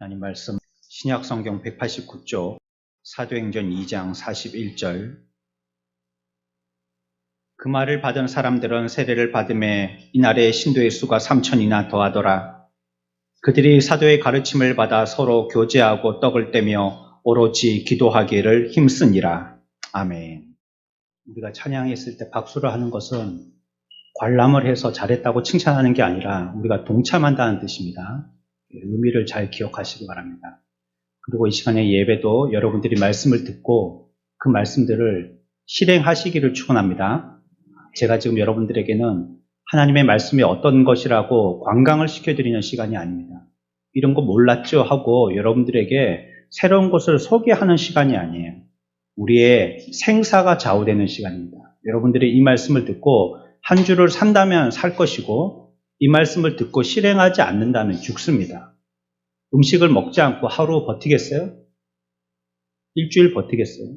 하나님 말씀 신약 성경 189쪽 사도행전 2장 41절. 그 말을 받은 사람들은 세례를 받음에 이날의 신도의 수가 3,000이나 더하더라. 그들이 사도의 가르침을 받아 서로 교제하고 떡을 떼며 오로지 기도하기를 힘쓰니라. 아멘. 우리가 찬양했을 때 박수를 하는 것은 관람을 해서 잘했다고 칭찬하는 게 아니라 우리가 동참한다는 뜻입니다. 의미를 잘 기억하시기 바랍니다. 그리고 이 시간에 예배도 여러분들이 말씀을 듣고 그 말씀들을 실행하시기를 축원합니다. 제가 지금 여러분들에게는 하나님의 말씀이 어떤 것이라고 관광을 시켜드리는 시간이 아닙니다. 이런 거 몰랐죠 하고 여러분들에게 새로운 것을 소개하는 시간이 아니에요. 우리의 생사가 좌우되는 시간입니다. 여러분들이 이 말씀을 듣고 한 주를 산다면 살 것이고 이 말씀을 듣고 실행하지 않는다면 죽습니다. 음식을 먹지 않고 하루 버티겠어요? 일주일 버티겠어요?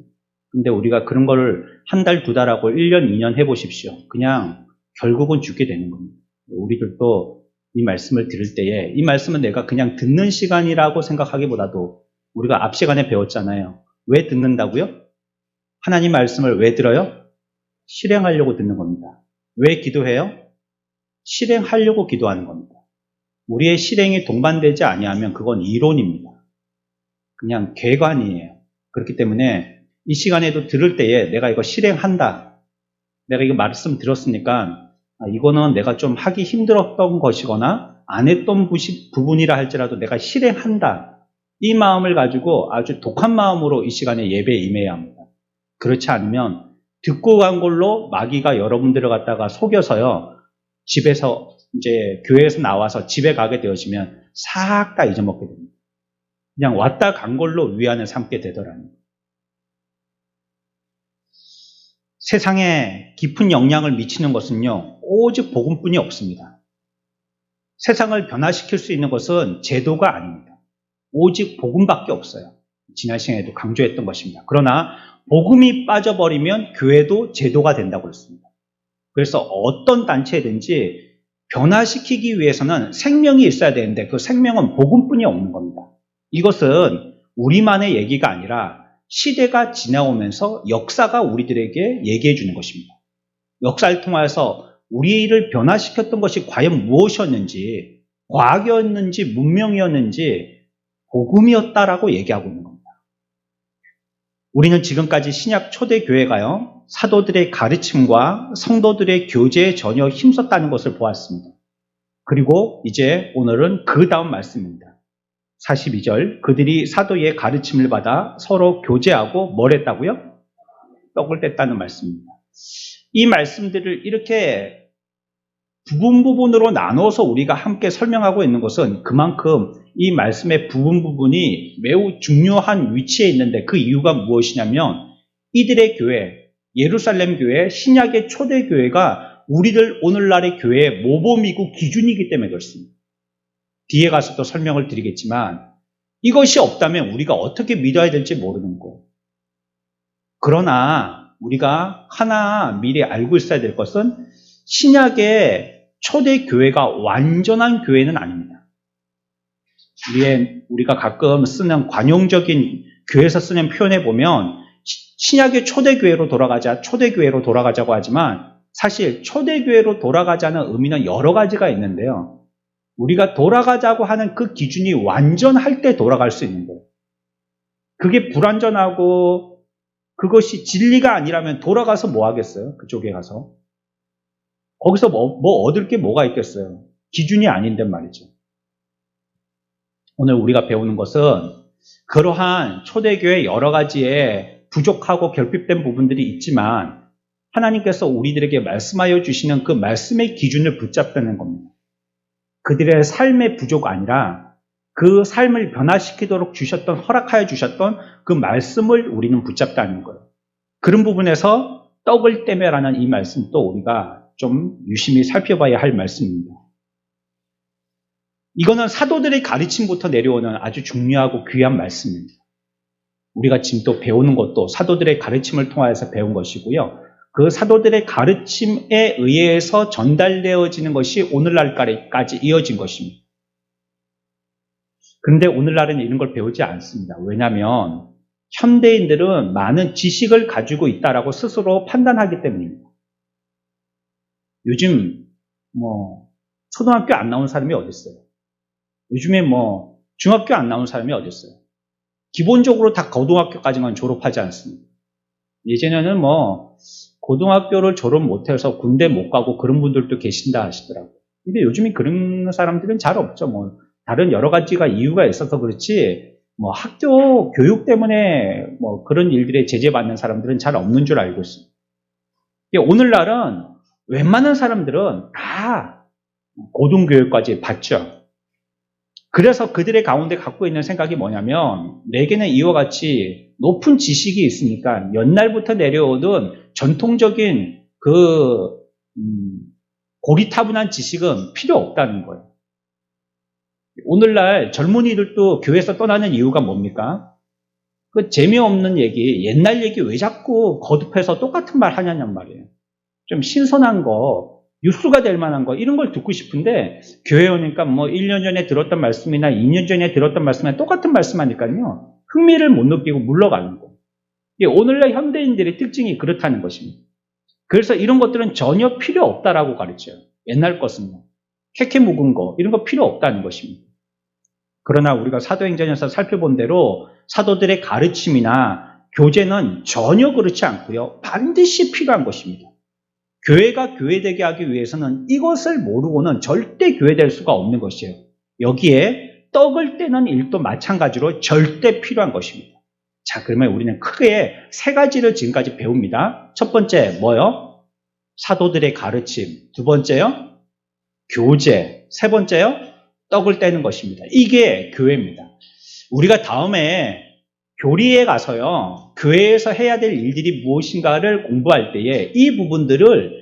근데 우리가 그런 거를 한 달, 두 달하고 1년, 2년 해보십시오. 그냥 결국은 죽게 되는 겁니다. 우리들도 이 말씀을 들을 때에 이 말씀은 내가 그냥 듣는 시간이라고 생각하기보다도 우리가 앞 시간에 배웠잖아요. 왜 듣는다고요? 하나님 말씀을 왜 들어요? 실행하려고 듣는 겁니다. 왜 기도해요? 실행하려고 기도하는 겁니다. 우리의 실행이 동반되지 아니하면 그건 이론입니다. 그냥 궤관이에요. 그렇기 때문에 이 시간에도 들을 때에 내가 이거 실행한다. 내가 이거 말씀 들었으니까 이거는 내가 좀 하기 힘들었던 것이거나 안 했던 부분이라 할지라도 내가 실행한다. 이 마음을 가지고 아주 독한 마음으로 이 시간에 예배에 임해야 합니다. 그렇지 않으면 듣고 간 걸로 마귀가 여러분들을 갖다가 속여서요. 집에서 이제 교회에서 나와서 집에 가게 되어지면 싹 다 잊어먹게 됩니다. 그냥 왔다 간 걸로 위안을 삼게 되더라고요. 세상에 깊은 영향을 미치는 것은요, 오직 복음뿐이 없습니다. 세상을 변화시킬 수 있는 것은 제도가 아닙니다. 오직 복음밖에 없어요. 지난 시간에도 강조했던 것입니다. 그러나 복음이 빠져버리면 교회도 제도가 된다고 했습니다. 그래서 어떤 단체든지 변화시키기 위해서는 생명이 있어야 되는데 그 생명은 복음뿐이 없는 겁니다. 이것은 우리만의 얘기가 아니라 시대가 지나오면서 역사가 우리들에게 얘기해 주는 것입니다. 역사를 통해서 우리를 변화시켰던 것이 과연 무엇이었는지, 과학이었는지 문명이었는지 복음이었다라고 얘기하고 있는 겁니다. 우리는 지금까지 신약 초대교회가요, 사도들의 가르침과 성도들의 교제에 전혀 힘썼다는 것을 보았습니다. 그리고 이제 오늘은 그 다음 말씀입니다. 42절, 그들이 사도의 가르침을 받아 서로 교제하고 뭘 했다고요? 떡을 뗐다는 말씀입니다. 이 말씀들을 이렇게 부분으로 나눠서 우리가 함께 설명하고 있는 것은 그만큼 이 말씀의 부분이 매우 중요한 위치에 있는데 그 이유가 무엇이냐면 이들의 교회, 예루살렘 교회, 신약의 초대교회가 우리들 오늘날의 교회의 모범이고 기준이기 때문에 그렇습니다. 뒤에 가서 또 설명을 드리겠지만 이것이 없다면 우리가 어떻게 믿어야 될지 모르는 거. 그러나 우리가 하나 미리 알고 있어야 될 것은 신약의 초대교회가 완전한 교회는 아닙니다. 우리가 가끔 쓰는 관용적인 교회에서 쓰는 표현에 보면 신약의 초대교회로 돌아가자고 하지만 사실 초대교회로 돌아가자는 의미는 여러 가지가 있는데요. 우리가 돌아가자고 하는 그 기준이 완전할 때 돌아갈 수 있는 거예요. 그게 불완전하고 그것이 진리가 아니라면 돌아가서 뭐 하겠어요? 그쪽에 가서. 거기서 뭐 얻을 게 뭐가 있겠어요? 기준이 아닌데 말이죠. 오늘 우리가 배우는 것은 그러한 초대교회 여러 가지의 부족하고 결핍된 부분들이 있지만 하나님께서 우리들에게 말씀하여 주시는 그 말씀의 기준을 붙잡다는 겁니다. 그들의 삶의 부족 아니라 그 삶을 변화시키도록 허락하여 주셨던 그 말씀을 우리는 붙잡다는 거예요. 그런 부분에서 떡을 떼매라는 이 말씀도 우리가 좀 유심히 살펴봐야 할 말씀입니다. 이거는 사도들의 가르침부터 내려오는 아주 중요하고 귀한 말씀입니다. 우리가 지금 또 배우는 것도 사도들의 가르침을 통해서 배운 것이고요. 그 사도들의 가르침에 의해서 전달되어지는 것이 오늘날까지 이어진 것입니다. 그런데 오늘날은 이런 걸 배우지 않습니다. 왜냐하면 현대인들은 많은 지식을 가지고 있다라고 스스로 판단하기 때문입니다. 요즘 초등학교 안 나온 사람이 어디 있어요? 요즘에 중학교 안 나온 사람이 어디 있어요? 기본적으로 다 고등학교까지만 졸업하지 않습니다. 예전에는 고등학교를 졸업 못해서 군대 못 가고 그런 분들도 계신다 하시더라고요. 근데 요즘에 그런 사람들은 잘 없죠. 다른 여러 가지가 이유가 있어서 그렇지, 학교 교육 때문에 그런 일들에 제재받는 사람들은 잘 없는 줄 알고 있습니다. 오늘날은 웬만한 사람들은 다 고등교육까지 받죠. 그래서 그들의 가운데 갖고 있는 생각이 뭐냐면, 내게는 이와 같이 높은 지식이 있으니까 옛날부터 내려오던 전통적인 고리타분한 지식은 필요 없다는 거예요. 오늘날 젊은이들도 교회에서 떠나는 이유가 뭡니까? 그 재미없는 얘기, 옛날 얘기 왜 자꾸 거듭해서 똑같은 말 하냐는 말이에요. 좀 신선한 거, 뉴스가 될 만한 거, 이런 걸 듣고 싶은데, 교회 오니까 1년 전에 들었던 말씀이나 2년 전에 들었던 말씀이나 똑같은 말씀 하니까요, 흥미를 못 느끼고 물러가는 거. 오늘날 현대인들의 특징이 그렇다는 것입니다. 그래서 이런 것들은 전혀 필요 없다라고 가르쳐요. 옛날 것은요. 캐캐 묵은 거, 이런 거 필요 없다는 것입니다. 그러나 우리가 사도행전에서 살펴본 대로 사도들의 가르침이나 교제는 전혀 그렇지 않고요. 반드시 필요한 것입니다. 교회가 교회되게 하기 위해서는 이것을 모르고는 절대 교회될 수가 없는 것이에요. 여기에 떡을 떼는 일도 마찬가지로 절대 필요한 것입니다. 자, 그러면 우리는 크게 세 가지를 지금까지 배웁니다. 첫 번째 뭐요? 사도들의 가르침. 두 번째요? 교제. 세 번째요? 떡을 떼는 것입니다. 이게 교회입니다. 우리가 다음에 교리에 가서요, 교회에서 해야 될 일들이 무엇인가를 공부할 때에 이 부분들을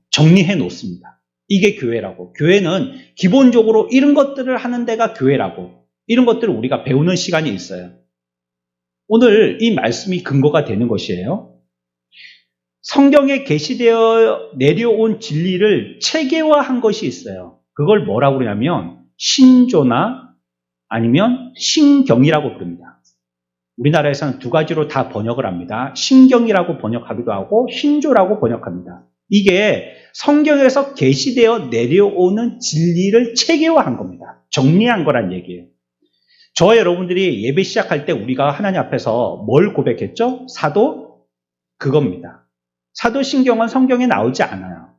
정리해 놓습니다. 이게 교회라고. 교회는 기본적으로 이런 것들을 하는 데가 교회라고. 이런 것들을 우리가 배우는 시간이 있어요. 오늘 이 말씀이 근거가 되는 것이에요. 성경에 게시되어 내려온 진리를 체계화한 것이 있어요. 그걸 뭐라고 그러냐면 신조나 아니면 신경이라고 부릅니다. 우리나라에서는 두 가지로 다 번역을 합니다. 신경이라고 번역하기도 하고 신조라고 번역합니다. 이게 성경에서 게시되어 내려오는 진리를 체계화한 겁니다. 정리한 거란 얘기예요. 저와 여러분들이 예배 시작할 때 우리가 하나님 앞에서 뭘 고백했죠? 사도? 그겁니다. 사도신경은 성경에 나오지 않아요.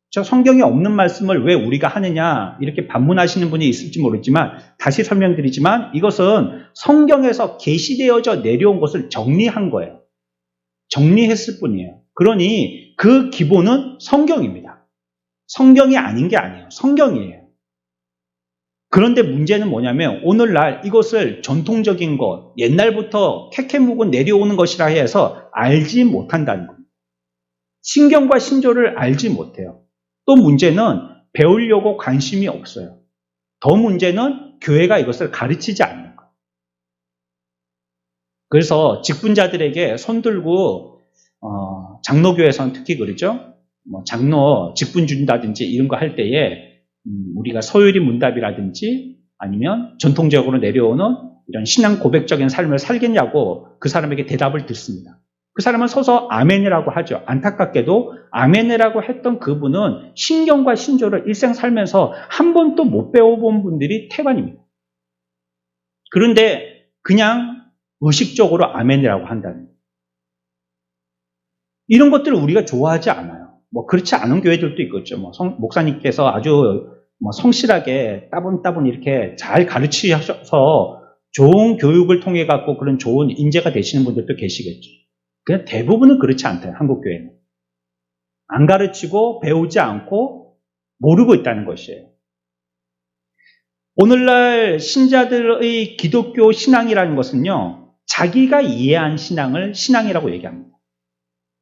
저 성경에 없는 말씀을 왜 우리가 하느냐 이렇게 반문하시는 분이 있을지 모르지만 다시 설명드리지만 이것은 성경에서 게시되어져 내려온 것을 정리한 거예요. 정리했을 뿐이에요. 그러니 그 기본은 성경입니다. 성경이 아닌 게 아니에요. 성경이에요. 그런데 문제는 뭐냐면 오늘날 이것을 전통적인 것, 옛날부터 캐캐묵은 내려오는 것이라 해서 알지 못한다는 겁니다. 신경과 신조를 알지 못해요. 또 문제는 배우려고 관심이 없어요. 더 문제는 교회가 이것을 가르치지 않는 거예요. 그래서 직분자들에게 손들고 장로교에서는 특히 그러죠. 장로 직분 준다든지 이런 거 할 때에 우리가 서유리 문답이라든지 아니면 전통적으로 내려오는 이런 신앙 고백적인 삶을 살겠냐고 그 사람에게 대답을 듣습니다. 그 사람은 서서 아멘이라고 하죠. 안타깝게도 아멘이라고 했던 그분은 신경과 신조를 일생 살면서 한 번도 못 배워본 분들이 태반입니다. 그런데 그냥 의식적으로 아멘이라고 한다는 거예요. 이런 것들을 우리가 좋아하지 않아요. 그렇지 않은 교회들도 있겠죠. 목사님께서 아주 성실하게 따분따분 이렇게 잘 가르치셔서 좋은 교육을 통해 갖고 그런 좋은 인재가 되시는 분들도 계시겠죠. 그냥 대부분은 그렇지 않대요. 한국 교회는. 안 가르치고 배우지 않고 모르고 있다는 것이에요. 오늘날 신자들의 기독교 신앙이라는 것은요. 자기가 이해한 신앙을 신앙이라고 얘기합니다.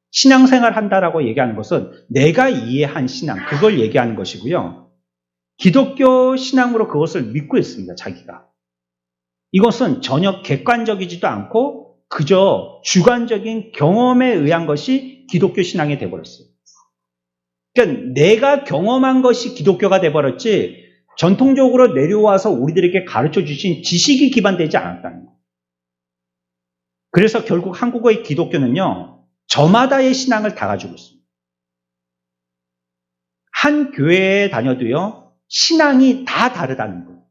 신앙생활 한다라고 얘기하는 것은 내가 이해한 신앙, 그걸 얘기하는 것이고요. 기독교 신앙으로 그것을 믿고 있습니다. 자기가. 이것은 전혀 객관적이지도 않고 그저 주관적인 경험에 의한 것이 기독교 신앙이 돼버렸어요. 그러니까 내가 경험한 것이 기독교가 돼버렸지 전통적으로 내려와서 우리들에게 가르쳐 주신 지식이 기반되지 않았다는 거예요. 그래서 결국 한국의 기독교는요, 저마다의 신앙을 다 가지고 있습니다. 한 교회에 다녀도요, 신앙이 다 다르다는 거예요.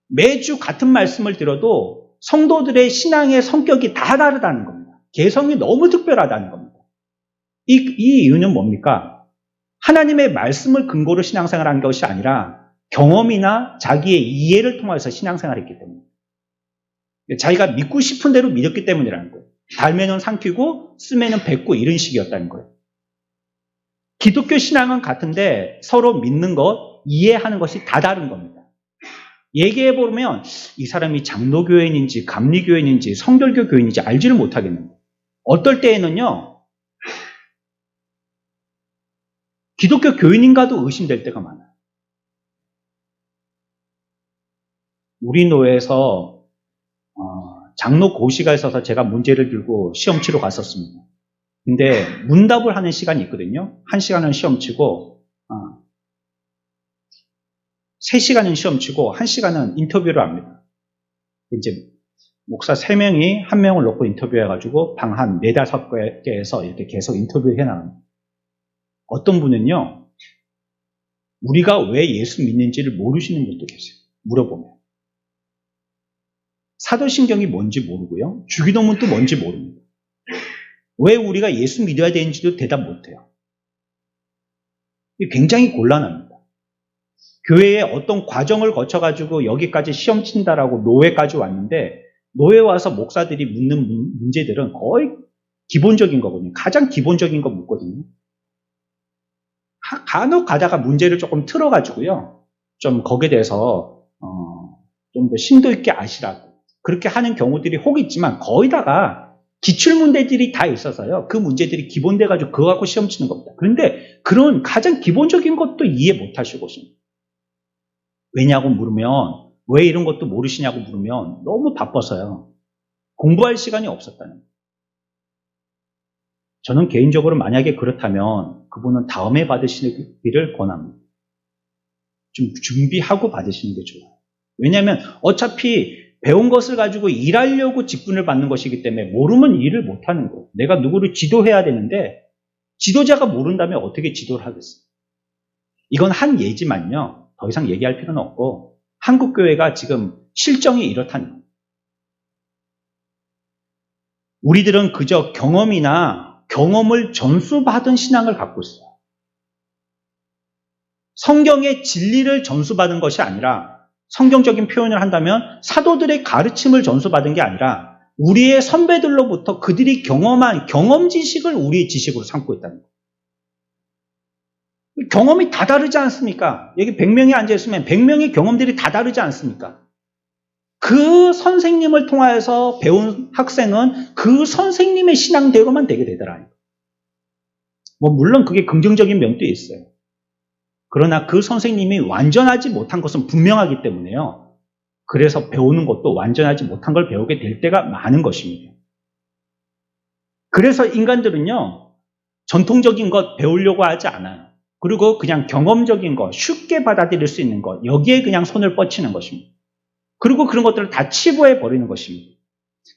매주 같은 말씀을 들어도 성도들의 신앙의 성격이 다 다르다는 겁니다. 개성이 너무 특별하다는 겁니다. 이 이유는 뭡니까? 하나님의 말씀을 근거로 신앙생활한 것이 아니라 경험이나 자기의 이해를 통해서 신앙생활했기 때문에, 자기가 믿고 싶은 대로 믿었기 때문이라는 거예요. 달면은 삼키고 쓰면은 뱉고 이런 식이었다는 거예요. 기독교 신앙은 같은데 서로 믿는 것, 이해하는 것이 다 다른 겁니다. 얘기해보면 이 사람이 장로교인인지 감리교인인지 성결교 교인인지 알지를 못하겠는 거예요. 어떨 때에는요, 기독교 교인인가도 의심될 때가 많아요. 우리 노회에서 장로 고시가 있어서 제가 문제를 들고 시험 치러 갔었습니다. 근데 문답을 하는 시간이 있거든요. 1시간은 시험 치고 3시간은 시험 치고 1시간은 인터뷰를 합니다. 이제 목사 3명이 1명을 놓고 인터뷰해가지고 방 한 4-5개에서 이렇게 계속 인터뷰를 해나갑니다. 어떤 분은요, 우리가 왜 예수 믿는지를 모르시는 분도 계세요. 물어보면. 사도신경이 뭔지 모르고요. 주기도문도 뭔지 모릅니다. 왜 우리가 예수 믿어야 되는지도 대답 못해요. 굉장히 곤란합니다. 교회에 어떤 과정을 거쳐가지고 여기까지 시험 친다라고 노회까지 왔는데, 노회 와서 목사들이 묻는 문제들은 거의 기본적인 거거든요. 가장 기본적인 거 묻거든요. 간혹 가다가 문제를 조금 틀어가지고요, 좀 거기에 대해서 좀 더 심도 있게 아시라고 그렇게 하는 경우들이 혹 있지만, 거의 다가 기출문제들이 다 있어서요, 그 문제들이 기본돼가지고 그거 갖고 시험 치는 겁니다. 그런데 그런 가장 기본적인 것도 이해 못 하시고 있습니다. 왜냐고 물으면, 왜 이런 것도 모르시냐고 물으면 너무 바빠서요. 공부할 시간이 없었다는 거예요. 저는 개인적으로 만약에 그렇다면 그분은 다음에 받으시기를 권합니다. 좀 준비하고 받으시는 게 좋아요. 왜냐하면 어차피 배운 것을 가지고 일하려고 직분을 받는 것이기 때문에 모르면 일을 못하는 거예요. 내가 누구를 지도해야 되는데 지도자가 모른다면 어떻게 지도를 하겠어요? 이건 한 예지만요, 더 이상 얘기할 필요는 없고, 한국교회가 지금 실정이 이렇다는 거예요. 우리들은 그저 경험을 전수받은 신앙을 갖고 있어요. 성경의 진리를 전수받은 것이 아니라, 성경적인 표현을 한다면 사도들의 가르침을 전수받은 게 아니라 우리의 선배들로부터 그들이 경험한 경험 지식을 우리의 지식으로 삼고 있다는 거예요. 경험이 다 다르지 않습니까? 여기 100명이 앉아있으면 100명의 경험들이 다 다르지 않습니까? 그 선생님을 통해서 배운 학생은 그 선생님의 신앙대로만 되게 되더라고요. 물론 그게 긍정적인 면도 있어요. 그러나 그 선생님이 완전하지 못한 것은 분명하기 때문에요, 그래서 배우는 것도 완전하지 못한 걸 배우게 될 때가 많은 것입니다. 그래서 인간들은요, 전통적인 것 배우려고 하지 않아요. 그리고 그냥 경험적인 것, 쉽게 받아들일 수 있는 것, 여기에 그냥 손을 뻗치는 것입니다. 그리고 그런 것들을 다 치부해 버리는 것입니다.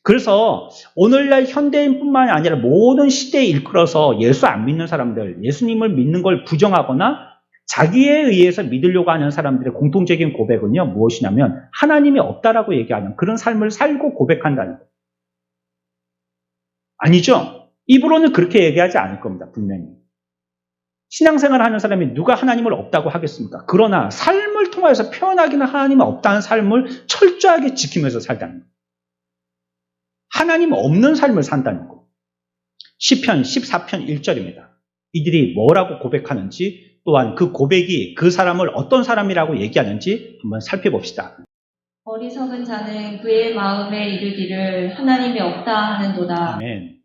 그래서 오늘날 현대인뿐만 아니라 모든 시대에 일컬어서 예수 안 믿는 사람들, 예수님을 믿는 걸 부정하거나 자기에 의해서 믿으려고 하는 사람들의 공통적인 고백은요, 무엇이냐면 하나님이 없다라고 얘기하는 그런 삶을 살고 고백한다는 거예요. 아니죠? 입으로는 그렇게 얘기하지 않을 겁니다. 분명히. 신앙생활을 하는 사람이 누가 하나님을 없다고 하겠습니까? 그러나 삶을 통해서 표현하기는 하나님이 없다는 삶을 철저하게 지키면서 살다는 거예요. 하나님 없는 삶을 산다는 거예요. 시편 14편 1절입니다. 이들이 뭐라고 고백하는지, 또한 그 고백이 그 사람을 어떤 사람이라고 얘기하는지 한번 살펴봅시다. 어리석은 자는 그의 마음에 이르기를 하나님이 없다 하는도다. 아멘.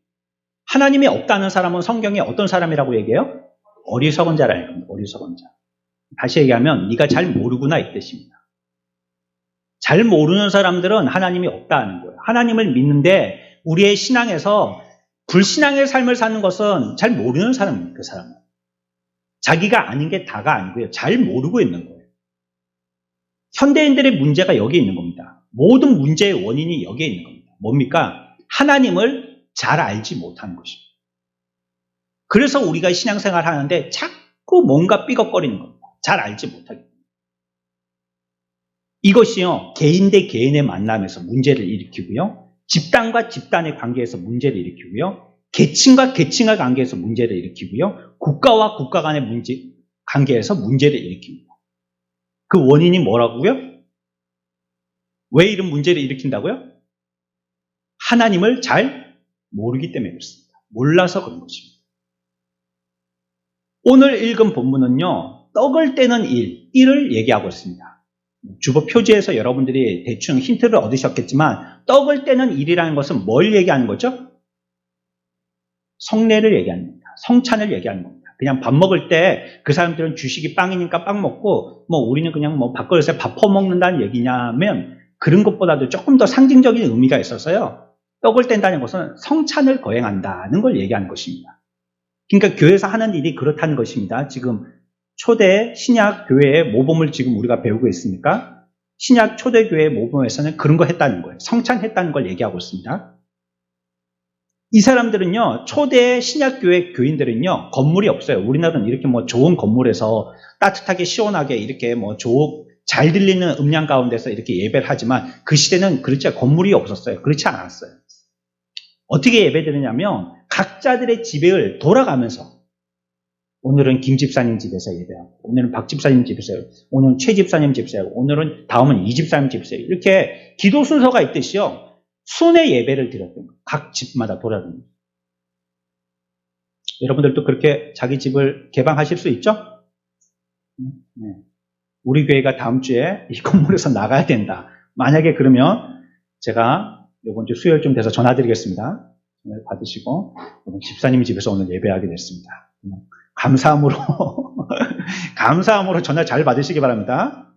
하나님이 없다는 사람은 성경에 어떤 사람이라고 얘기해요? 어리석은 자라는 겁니다. 어리석은 자. 다시 얘기하면 네가 잘 모르구나 이 뜻입니다. 잘 모르는 사람들은 하나님이 없다는 거예요. 하나님을 믿는데 우리의 신앙에서 불신앙의 삶을 사는 것은 잘 모르는 사람입니다. 그 사람은. 자기가 아는 게 다가 아니고요. 잘 모르고 있는 거예요. 현대인들의 문제가 여기에 있는 겁니다. 모든 문제의 원인이 여기에 있는 겁니다. 뭡니까? 하나님을 잘 알지 못하는 것입니다. 그래서 우리가 신앙생활 하는데 자꾸 뭔가 삐걱거리는 겁니다. 잘 알지 못하기 때문에. 이것이요, 개인 대 개인의 만남에서 문제를 일으키고요, 집단과 집단의 관계에서 문제를 일으키고요, 계층과 계층의 관계에서 문제를 일으키고요, 국가와 국가 간의 관계에서 문제를 일으킵니다. 그 원인이 뭐라고요? 왜 이런 문제를 일으킨다고요? 하나님을 잘 모르기 때문에 그렇습니다. 몰라서 그런 것입니다. 오늘 읽은 본문은요, 떡을 떼는 일을 얘기하고 있습니다. 주보 표지에서 여러분들이 대충 힌트를 얻으셨겠지만 떡을 떼는 일이라는 것은 뭘 얘기하는 거죠? 성례를 얘기하는 겁니다. 성찬을 얘기하는 겁니다. 그냥 밥 먹을 때 그 사람들은 주식이 빵이니까 빵 먹고 우리는 그냥 밥그릇에 밥 퍼먹는다는 얘기냐면 그런 것보다도 조금 더 상징적인 의미가 있어서요. 떡을 뗀다는 것은 성찬을 거행한다는 걸 얘기하는 것입니다. 그러니까 교회에서 하는 일이 그렇다는 것입니다. 지금 초대 신약 교회의 모범을 지금 우리가 배우고 있으니까 신약 초대 교회의 모범에서는 그런 거 했다는 거예요. 성찬했다는 걸 얘기하고 있습니다. 이 사람들은요, 초대 신약 교회 교인들은요, 건물이 없어요. 우리나라는 이렇게 좋은 건물에서 따뜻하게 시원하게 이렇게 잘 들리는 음량 가운데서 이렇게 예배를 하지만 그 시대는 그렇지 건물이 없었어요. 그렇지 않았어요. 어떻게 예배드리냐면 각자들의 집을 돌아가면서 오늘은 김 집사님 집에서 예배하고, 오늘은 박 집사님 집에서, 오늘은 최 집사님 집에서, 오늘은 다음은 이 집사님 집에서 이렇게 기도 순서가 있듯이요. 순회 예배를 드렸던 거예요. 각 집마다 돌아다니면서. 여러분들도 그렇게 자기 집을 개방하실 수 있죠? 네. 우리 교회가 다음 주에 이 건물에서 나가야 된다. 만약에 그러면 제가 이번 주 수요일 좀 돼서 전화드리겠습니다. 전화 받으시고 오늘 집사님 집에서 오늘 예배하게 됐습니다. 감사함으로 감사함으로 전화 잘 받으시기 바랍니다.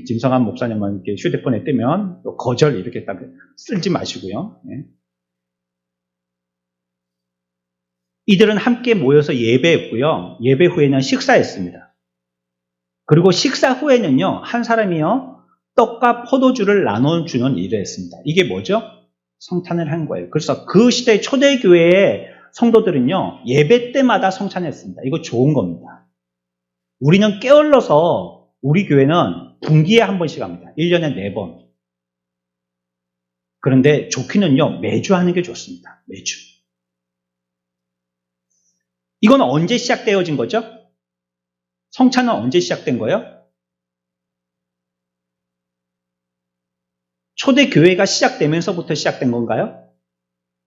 김성한 목사님만 이렇게 휴대폰에 뜨면 또 거절 이렇게 딱 쓸지 마시고요. 네. 이들은 함께 모여서 예배했고요. 예배 후에는 식사했습니다. 그리고 식사 후에는요, 한 사람이요, 떡과 포도주를 나눠주는 일을 했습니다. 이게 뭐죠? 성찬을 한 거예요. 그래서 그 시대 초대교회의 성도들은요, 예배 때마다 성찬했습니다. 이거 좋은 겁니다. 우리는 게을러서 우리 교회는 분기에 한 번씩 합니다. 1년에 4번. 그런데 좋기는요, 매주 하는 게 좋습니다. 매주. 이건 언제 시작되어진 거죠? 성찬은 언제 시작된 거예요? 초대교회가 시작되면서부터 시작된 건가요?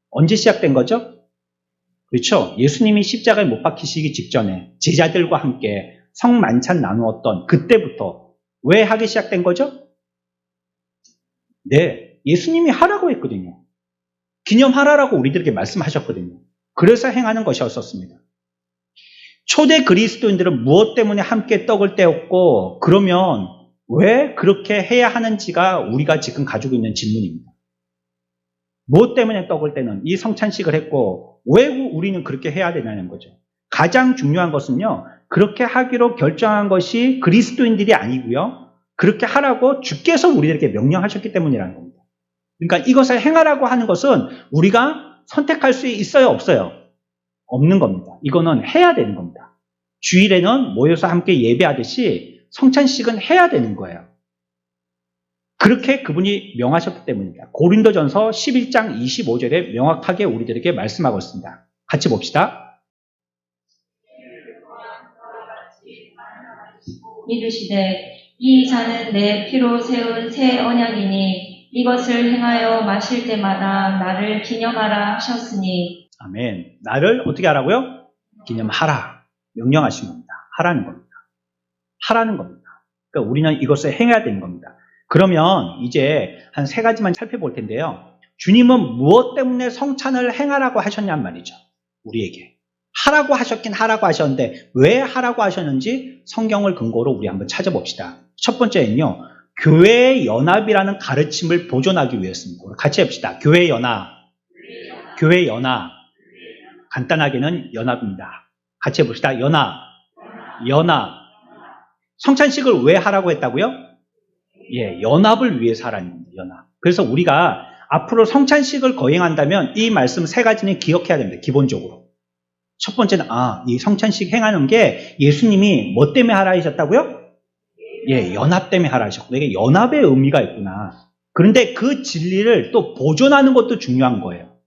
언제 시작된 거죠? 그렇죠. 예수님이 십자가에 못 박히시기 직전에 제자들과 함께 성만찬 나누었던 그때부터 왜 하기 시작된 거죠? 네, 예수님이 하라고 했거든요. 기념하라고 우리들에게 말씀하셨거든요. 그래서 행하는 것이었습니다. 초대 그리스도인들은 무엇 때문에 함께 떡을 떼었고 그러면 왜 그렇게 해야 하는지가 우리가 지금 가지고 있는 질문입니다. 무엇 때문에 떡을 떼는 이 성찬식을 했고 왜 우리는 그렇게 해야 되냐는 거죠. 가장 중요한 것은요. 그렇게 하기로 결정한 것이 그리스도인들이 아니고요. 그렇게 하라고 주께서 우리들에게 명령하셨기 때문이라는 겁니다. 그러니까 이것을 행하라고 하는 것은 우리가 선택할 수 있어요, 없어요? 없는 겁니다. 이거는 해야 되는 겁니다. 주일에는 모여서 함께 예배하듯이 성찬식은 해야 되는 거예요. 그렇게 그분이 명하셨기 때문입니다. 고린도전서 11장 25절에 명확하게 우리들에게 말씀하고 있습니다. 같이 봅시다. 이르시되 이 잔은 내 피로 세운 새 언약이니 이것을 행하여 마실 때마다 나를 기념하라 하셨으니. 아멘. 나를 어떻게 하라고요? 기념하라. 명령하신 겁니다. 하라는 겁니다. 하라는 겁니다. 그러니까 우리는 이것을 행해야 되는 겁니다. 그러면 이제 한 3가지만 살펴볼 텐데요. 주님은 무엇 때문에 성찬을 행하라고 하셨냔 말이죠. 우리에게. 하라고 하셨긴 하라고 하셨는데 왜 하라고 하셨는지 성경을 근거로 우리 한번 찾아봅시다. 첫 번째는요. 교회의 연합이라는 가르침을 보존하기 위해서입니다. 우리 같이 해봅시다. 교회의 연합. 교회의 연합. 간단하게는 연합입니다. 같이 해봅시다. 연합. 연합. 성찬식을 왜 하라고 했다고요? 예, 연합을 위해서 하라는 겁니다. 연합. 그래서 우리가 앞으로 성찬식을 거행한다면 이 말씀 세 가지는 기억해야 됩니다. 기본적으로. 첫 번째는 이 성찬식 행하는 게 예수님이 뭐 때문에 하라 하셨다고요? 예, 연합 때문에 하라 하셨고 이게 연합의 의미가 있구나. 그런데 그 진리를 또 보존하는 것도 중요한 거예요.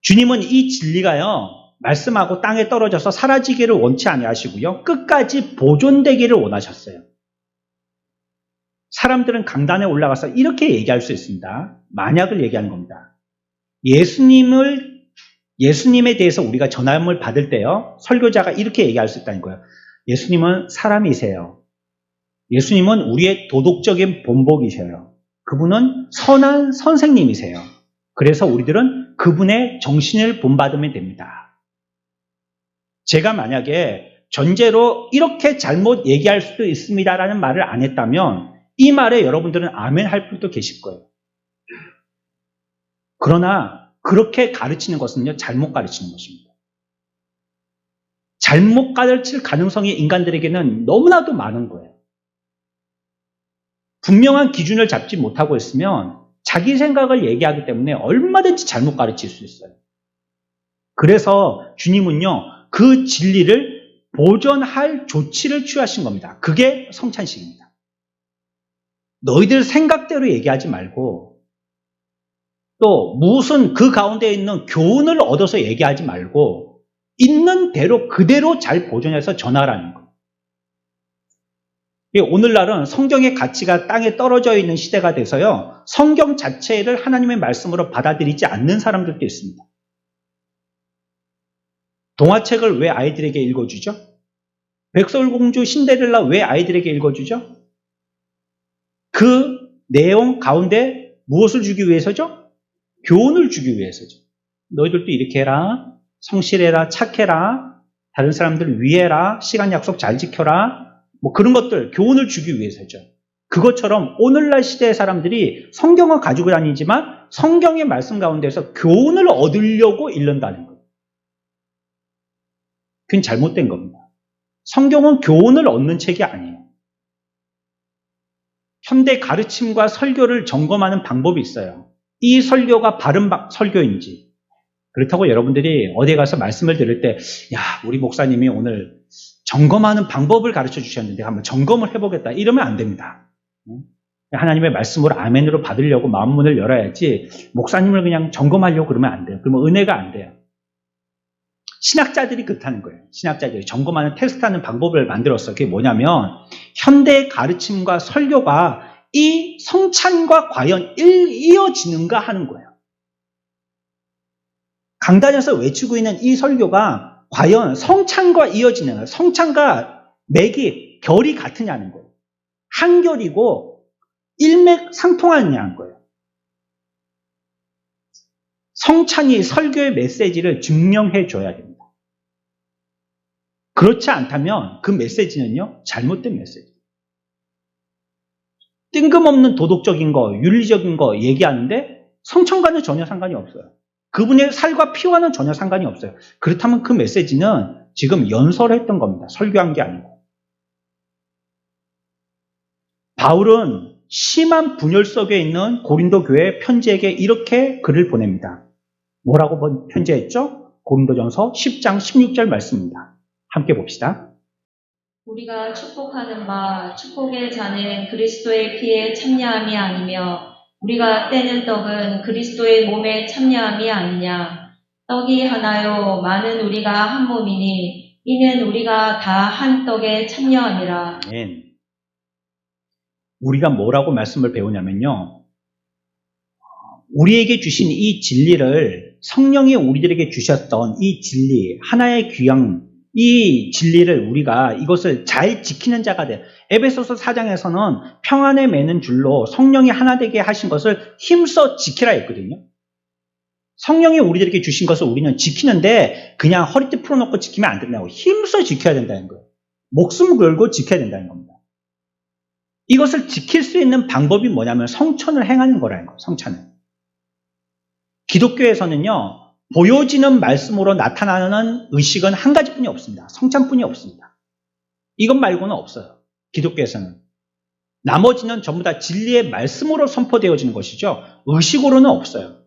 주님은 이 진리가요, 말씀하고 땅에 떨어져서 사라지기를 원치 아니하시고요, 끝까지 보존되기를 원하셨어요. 사람들은 강단에 올라가서 이렇게 얘기할 수 있습니다. 만약을 얘기하는 겁니다. 예수님에 대해서 우리가 전함을 받을 때요, 설교자가 이렇게 얘기할 수 있다는 거예요. 예수님은 사람이세요. 예수님은 우리의 도덕적인 본보기세요. 그분은 선한 선생님이세요. 그래서 우리들은 그분의 정신을 본받으면 됩니다. 제가 만약에 전제로 이렇게 잘못 얘기할 수도 있습니다라는 말을 안 했다면 이 말에 여러분들은 아멘 할 분도 계실 거예요. 그러나 그렇게 가르치는 것은요, 잘못 가르치는 것입니다. 잘못 가르칠 가능성이 인간들에게는 너무나도 많은 거예요. 분명한 기준을 잡지 못하고 있으면 자기 생각을 얘기하기 때문에 얼마든지 잘못 가르칠 수 있어요. 그래서 주님은요, 그 진리를 보존할 조치를 취하신 겁니다. 그게 성찬식입니다. 너희들 생각대로 얘기하지 말고 또 무슨 그 가운데 있는 교훈을 얻어서 얘기하지 말고 있는 대로 그대로 잘 보존해서 전하라는 거예요. 오늘날은 성경의 가치가 땅에 떨어져 있는 시대가 돼서요, 성경 자체를 하나님의 말씀으로 받아들이지 않는 사람들도 있습니다. 동화책을 왜 아이들에게 읽어주죠? 백설공주 신데렐라 왜 아이들에게 읽어주죠? 그 내용 가운데 무엇을 주기 위해서죠? 교훈을 주기 위해서죠. 너희들도 이렇게 해라, 성실해라, 착해라, 다른 사람들 위해라, 시간 약속 잘 지켜라, 뭐 그런 것들, 교훈을 주기 위해서죠. 그것처럼 오늘날 시대의 사람들이 성경을 가지고 다니지만 성경의 말씀 가운데서 교훈을 얻으려고 읽는다는 거예요. 그건 잘못된 겁니다. 성경은 교훈을 얻는 책이 아니에요. 현대 가르침과 설교를 점검하는 방법이 있어요. 이 설교가 바른 설교인지. 그렇다고 여러분들이 어디에 가서 말씀을 들을 때, 야, 우리 목사님이 오늘 점검하는 방법을 가르쳐 주셨는데 한번 점검을 해보겠다, 이러면 안 됩니다. 하나님의 말씀으로 아멘으로 받으려고 마음문을 열어야지 목사님을 그냥 점검하려고 그러면 안 돼요. 그러면 은혜가 안 돼요. 신학자들이 그렇다는 거예요. 신학자들이 점검하는 테스트하는 방법을 만들었어요. 그게 뭐냐면 현대의 가르침과 설교가 이 성찬과 과연 이어지는가 하는 거예요. 강단에서 외치고 있는 이 설교가 과연 성찬과 이어지는가, 성찬과 맥이 결이 같으냐는 거예요. 한결이고 일맥상통하느냐는 거예요. 성찬이 설교의 메시지를 증명해 줘야 됩니다. 그렇지 않다면 그 메시지는요, 잘못된 메시지. 뜬금없는 도덕적인 거, 윤리적인 거 얘기하는데 성찬과는 전혀 상관이 없어요. 그분의 살과 피와는 전혀 상관이 없어요. 그렇다면 그 메시지는 지금 연설했던 겁니다. 설교한 게 아니고. 바울은 심한 분열 속에 있는 고린도 교회 편지에게 이렇게 글을 보냅니다. 뭐라고 편지했죠? 고린도전서 10장 16절 말씀입니다. 함께 봅시다. 우리가 축복하는 바 축복의 잔은 그리스도의 피에 참여함이 아니며 우리가 떼는 떡은 그리스도의 몸에 참여함이 아니냐. 떡이 하나요 많은 우리가 한 몸이니 이는 우리가 다 한 떡에 참여함이라. 아멘. 우리가 뭐라고 말씀을 배우냐면요, 우리에게 주신 이 진리를, 성령이 우리들에게 주셨던 이 진리, 하나의 귀양, 이 진리를 우리가 이것을 잘 지키는 자가 돼. 에베소서 4장에서는 평안에 매는 줄로 성령이 하나 되게 하신 것을 힘써 지키라 했거든요. 성령이 우리들에게 주신 것을 우리는 지키는데 그냥 허리띠 풀어놓고 지키면 안 된다고, 힘써 지켜야 된다는 거예요. 목숨 걸고 지켜야 된다는 겁니다. 이것을 지킬 수 있는 방법이 뭐냐면 성천을 행하는 거라는 거예요. 성찬을. 기독교에서는요, 보여지는 말씀으로 나타나는 의식은 한 가지뿐이 없습니다. 성찬뿐이 없습니다. 이것 말고는 없어요. 기독교에서는. 나머지는 전부 다 진리의 말씀으로 선포되어지는 것이죠. 의식으로는 없어요.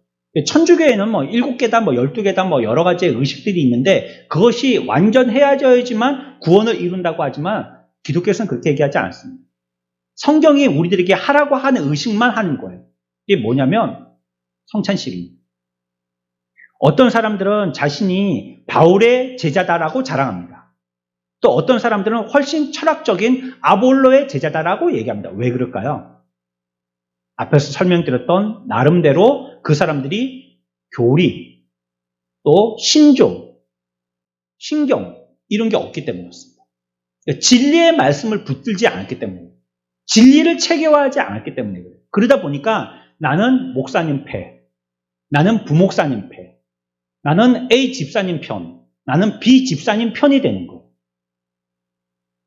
천주교에는 뭐 7계단, 뭐 12계단, 뭐 여러 가지의 의식들이 있는데 그것이 완전해야져야지만 구원을 이룬다고 하지만 기독교에서는 그렇게 얘기하지 않습니다. 성경이 우리들에게 하라고 하는 의식만 하는 거예요. 이게 뭐냐면 성찬식입니다. 어떤 사람들은 자신이 바울의 제자다라고 자랑합니다. 또 어떤 사람들은 훨씬 철학적인 아볼로의 제자다라고 얘기합니다. 왜 그럴까요? 앞에서 설명드렸던 나름대로 그 사람들이 교리, 또 신조, 신경 이런 게 없기 때문이었습니다. 진리의 말씀을 붙들지 않았기 때문에 진리를 체계화하지 않았기 때문에 그래요. 그러다 보니까 나는 목사님 패, 나는 부목사님 패, 나는 A 집사님 편, 나는 B 집사님 편이 되는 거예요.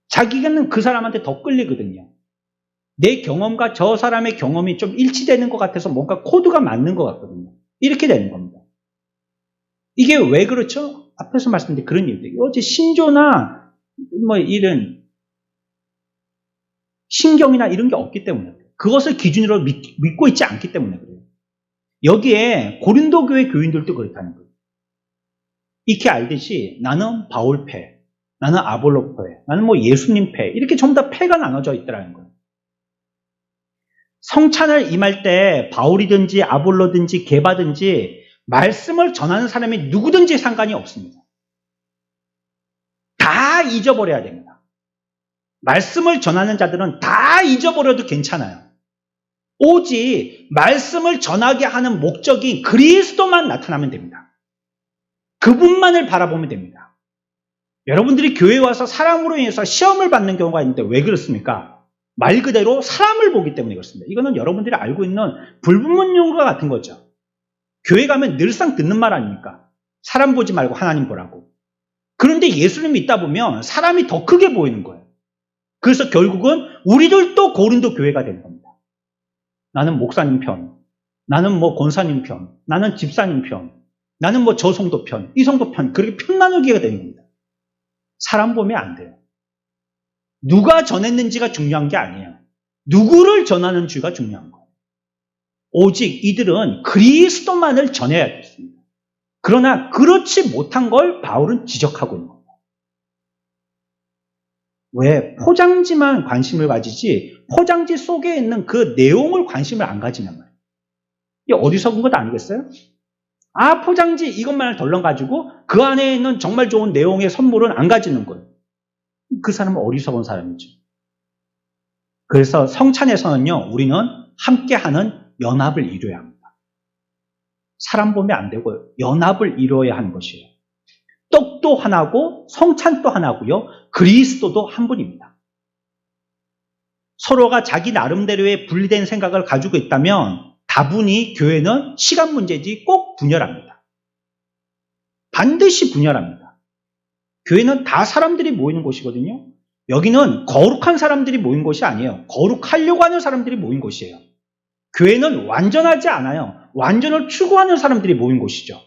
자기는 그 사람한테 더 끌리거든요. 내 경험과 저 사람의 경험이 좀 일치되는 것 같아서 뭔가 코드가 맞는 것 같거든요. 이렇게 되는 겁니다. 이게 왜 그렇죠? 앞에서 말씀드린 그런 일들. 어제 신조나 뭐 이런 신경이나 이런 게 없기 때문에 그래요. 그것을 기준으로 믿고 있지 않기 때문에 그래요. 여기에 고린도 교회 교인들도 그렇다는 거예요. 익히 알듯이 나는 바울패, 나는 아볼로패, 나는 뭐 예수님패 이렇게 전부 다 패가 나눠져 있더라는 거예요. 성찬을 임할 때 바울이든지 아볼로든지 게바든지 말씀을 전하는 사람이 누구든지 상관이 없습니다. 다 잊어버려야 됩니다. 말씀을 전하는 자들은 다 잊어버려도 괜찮아요. 오직 말씀을 전하게 하는 목적이 그리스도만 나타나면 됩니다. 그분만을 바라보면 됩니다. 여러분들이 교회에 와서 사람으로 인해서 시험을 받는 경우가 있는데 왜 그렇습니까? 말 그대로 사람을 보기 때문에 그렇습니다. 이거는 여러분들이 알고 있는 불분문 용어가 같은 거죠. 교회 가면 늘상 듣는 말 아닙니까? 사람 보지 말고 하나님 보라고. 그런데 예수님이 있다 보면 사람이 더 크게 보이는 거예요. 그래서 결국은 우리들도 고린도 교회가 되는 겁니다. 나는 목사님 편, 나는 뭐 권사님 편, 나는 집사님 편, 나는 뭐 저 성도 편, 이 성도 편, 그렇게 편 나누기가 되는 겁니다. 사람 보면 안 돼요. 누가 전했는지가 중요한 게 아니에요. 누구를 전하는 주가 중요한 거예요. 오직 이들은 그리스도만을 전해야 됐습니다. 그러나 그렇지 못한 걸 바울은 지적하고 있는 겁니다. 왜? 포장지만 관심을 가지지 포장지 속에 있는 그 내용을 관심을 안 가지냔 말이에요. 이게 어리석은 것 아니겠어요? 아, 포장지 이것만을 덜렁가지고 그 안에 있는 정말 좋은 내용의 선물은 안 가지는 거예요. 그 사람은 어리석은 사람이죠. 그래서 성찬에서는요, 우리는 함께하는 연합을 이루어야 합니다. 사람 보면 안 되고요. 연합을 이루어야 하는 것이에요. 떡도 하나고 성찬도 하나고요. 그리스도도 한 분입니다. 서로가 자기 나름대로의 분리된 생각을 가지고 있다면 다분히 교회는 시간 문제지 꼭 분열합니다. 반드시 분열합니다. 교회는 다 사람들이 모이는 곳이거든요. 여기는 거룩한 사람들이 모인 곳이 아니에요. 거룩하려고 하는 사람들이 모인 곳이에요. 교회는 완전하지 않아요. 완전을 추구하는 사람들이 모인 곳이죠.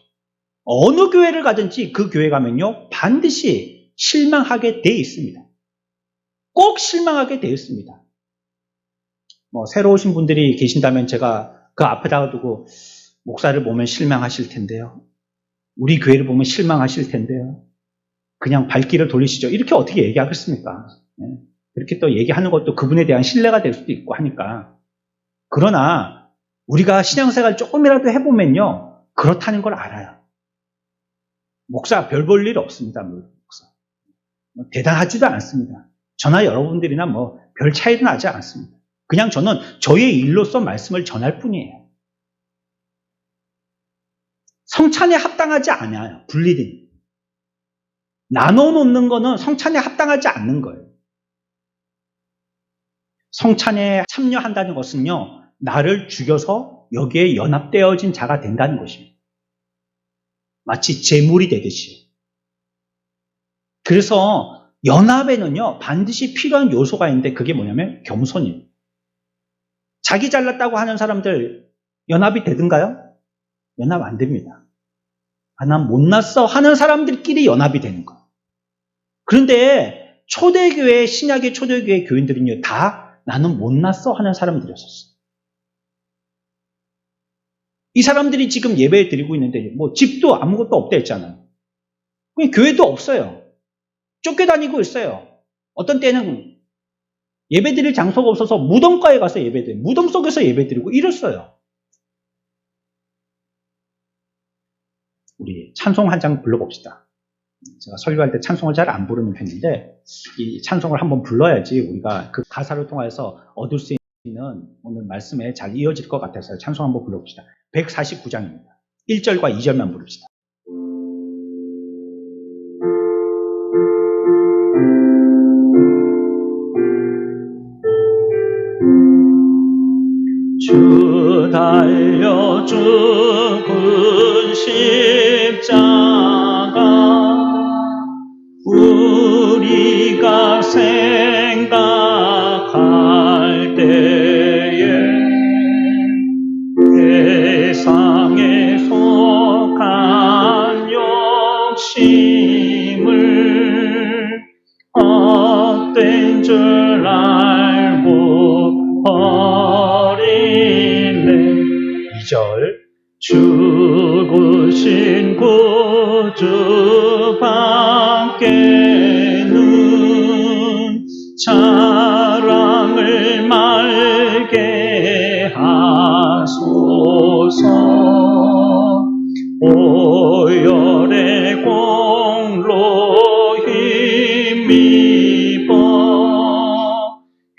어느 교회를 가든지 그 교회 가면요, 반드시 실망하게 돼 있습니다. 꼭 실망하게 돼 있습니다. 뭐 새로 오신 분들이 계신다면 제가 그 앞에다가 두고 목사를 보면 실망하실 텐데요. 우리 교회를 보면 실망하실 텐데요. 그냥 발길을 돌리시죠. 이렇게 어떻게 얘기하겠습니까? 그렇게 또 얘기하는 것도 그분에 대한 신뢰가 될 수도 있고 하니까. 그러나 우리가 신앙생활 조금이라도 해보면요, 그렇다는 걸 알아요. 목사 별 볼 일 없습니다. 목사. 대단하지도 않습니다. 저나 여러분들이나 뭐 별 차이도 나지 않습니다. 그냥 저는 저의 일로서 말씀을 전할 뿐이에요. 성찬에 합당하지 않아요. 분리된. 나눠놓는 거는 성찬에 합당하지 않는 거예요. 성찬에 참여한다는 것은요, 나를 죽여서 여기에 연합되어진 자가 된다는 것입니다. 마치 제물이 되듯이. 그래서 연합에는요, 반드시 필요한 요소가 있는데 그게 뭐냐면 겸손이에요. 자기 잘났다고 하는 사람들 연합이 되든가요? 연합 안 됩니다. 아, 난 못났어 하는 사람들끼리 연합이 되는 거예요. 그런데 초대교회, 신약의 초대교회 교인들은요, 다 나는 못났어 하는 사람들이었었어요. 이 사람들이 지금 예배 드리고 있는데, 뭐, 집도 아무것도 없다 했잖아요. 그냥 교회도 없어요. 쫓겨다니고 있어요. 어떤 때는 예배 드릴 장소가 없어서 무덤가에 가서 예배 드리고, 무덤 속에서 예배 드리고 이랬어요. 우리 찬송 한 장 불러봅시다. 제가 설교할 때 찬송을 잘 안 부르는 편인데, 이 찬송을 한번 불러야지 우리가 그 가사를 통해서 얻을 수 있는 오늘 말씀에 잘 이어질 것 같아서요. 찬송 한번 불러봅시다. 149장입니다. 1절과 2절만 부릅시다. 주 달려 죽은 십자가 우리가 생각할 때에 세상에 속한 욕심을 헛된 줄 알고 버리네. 2절 죽으신 구주 밖에는 자랑을 말게 하소서. 오열의 공로 힘입어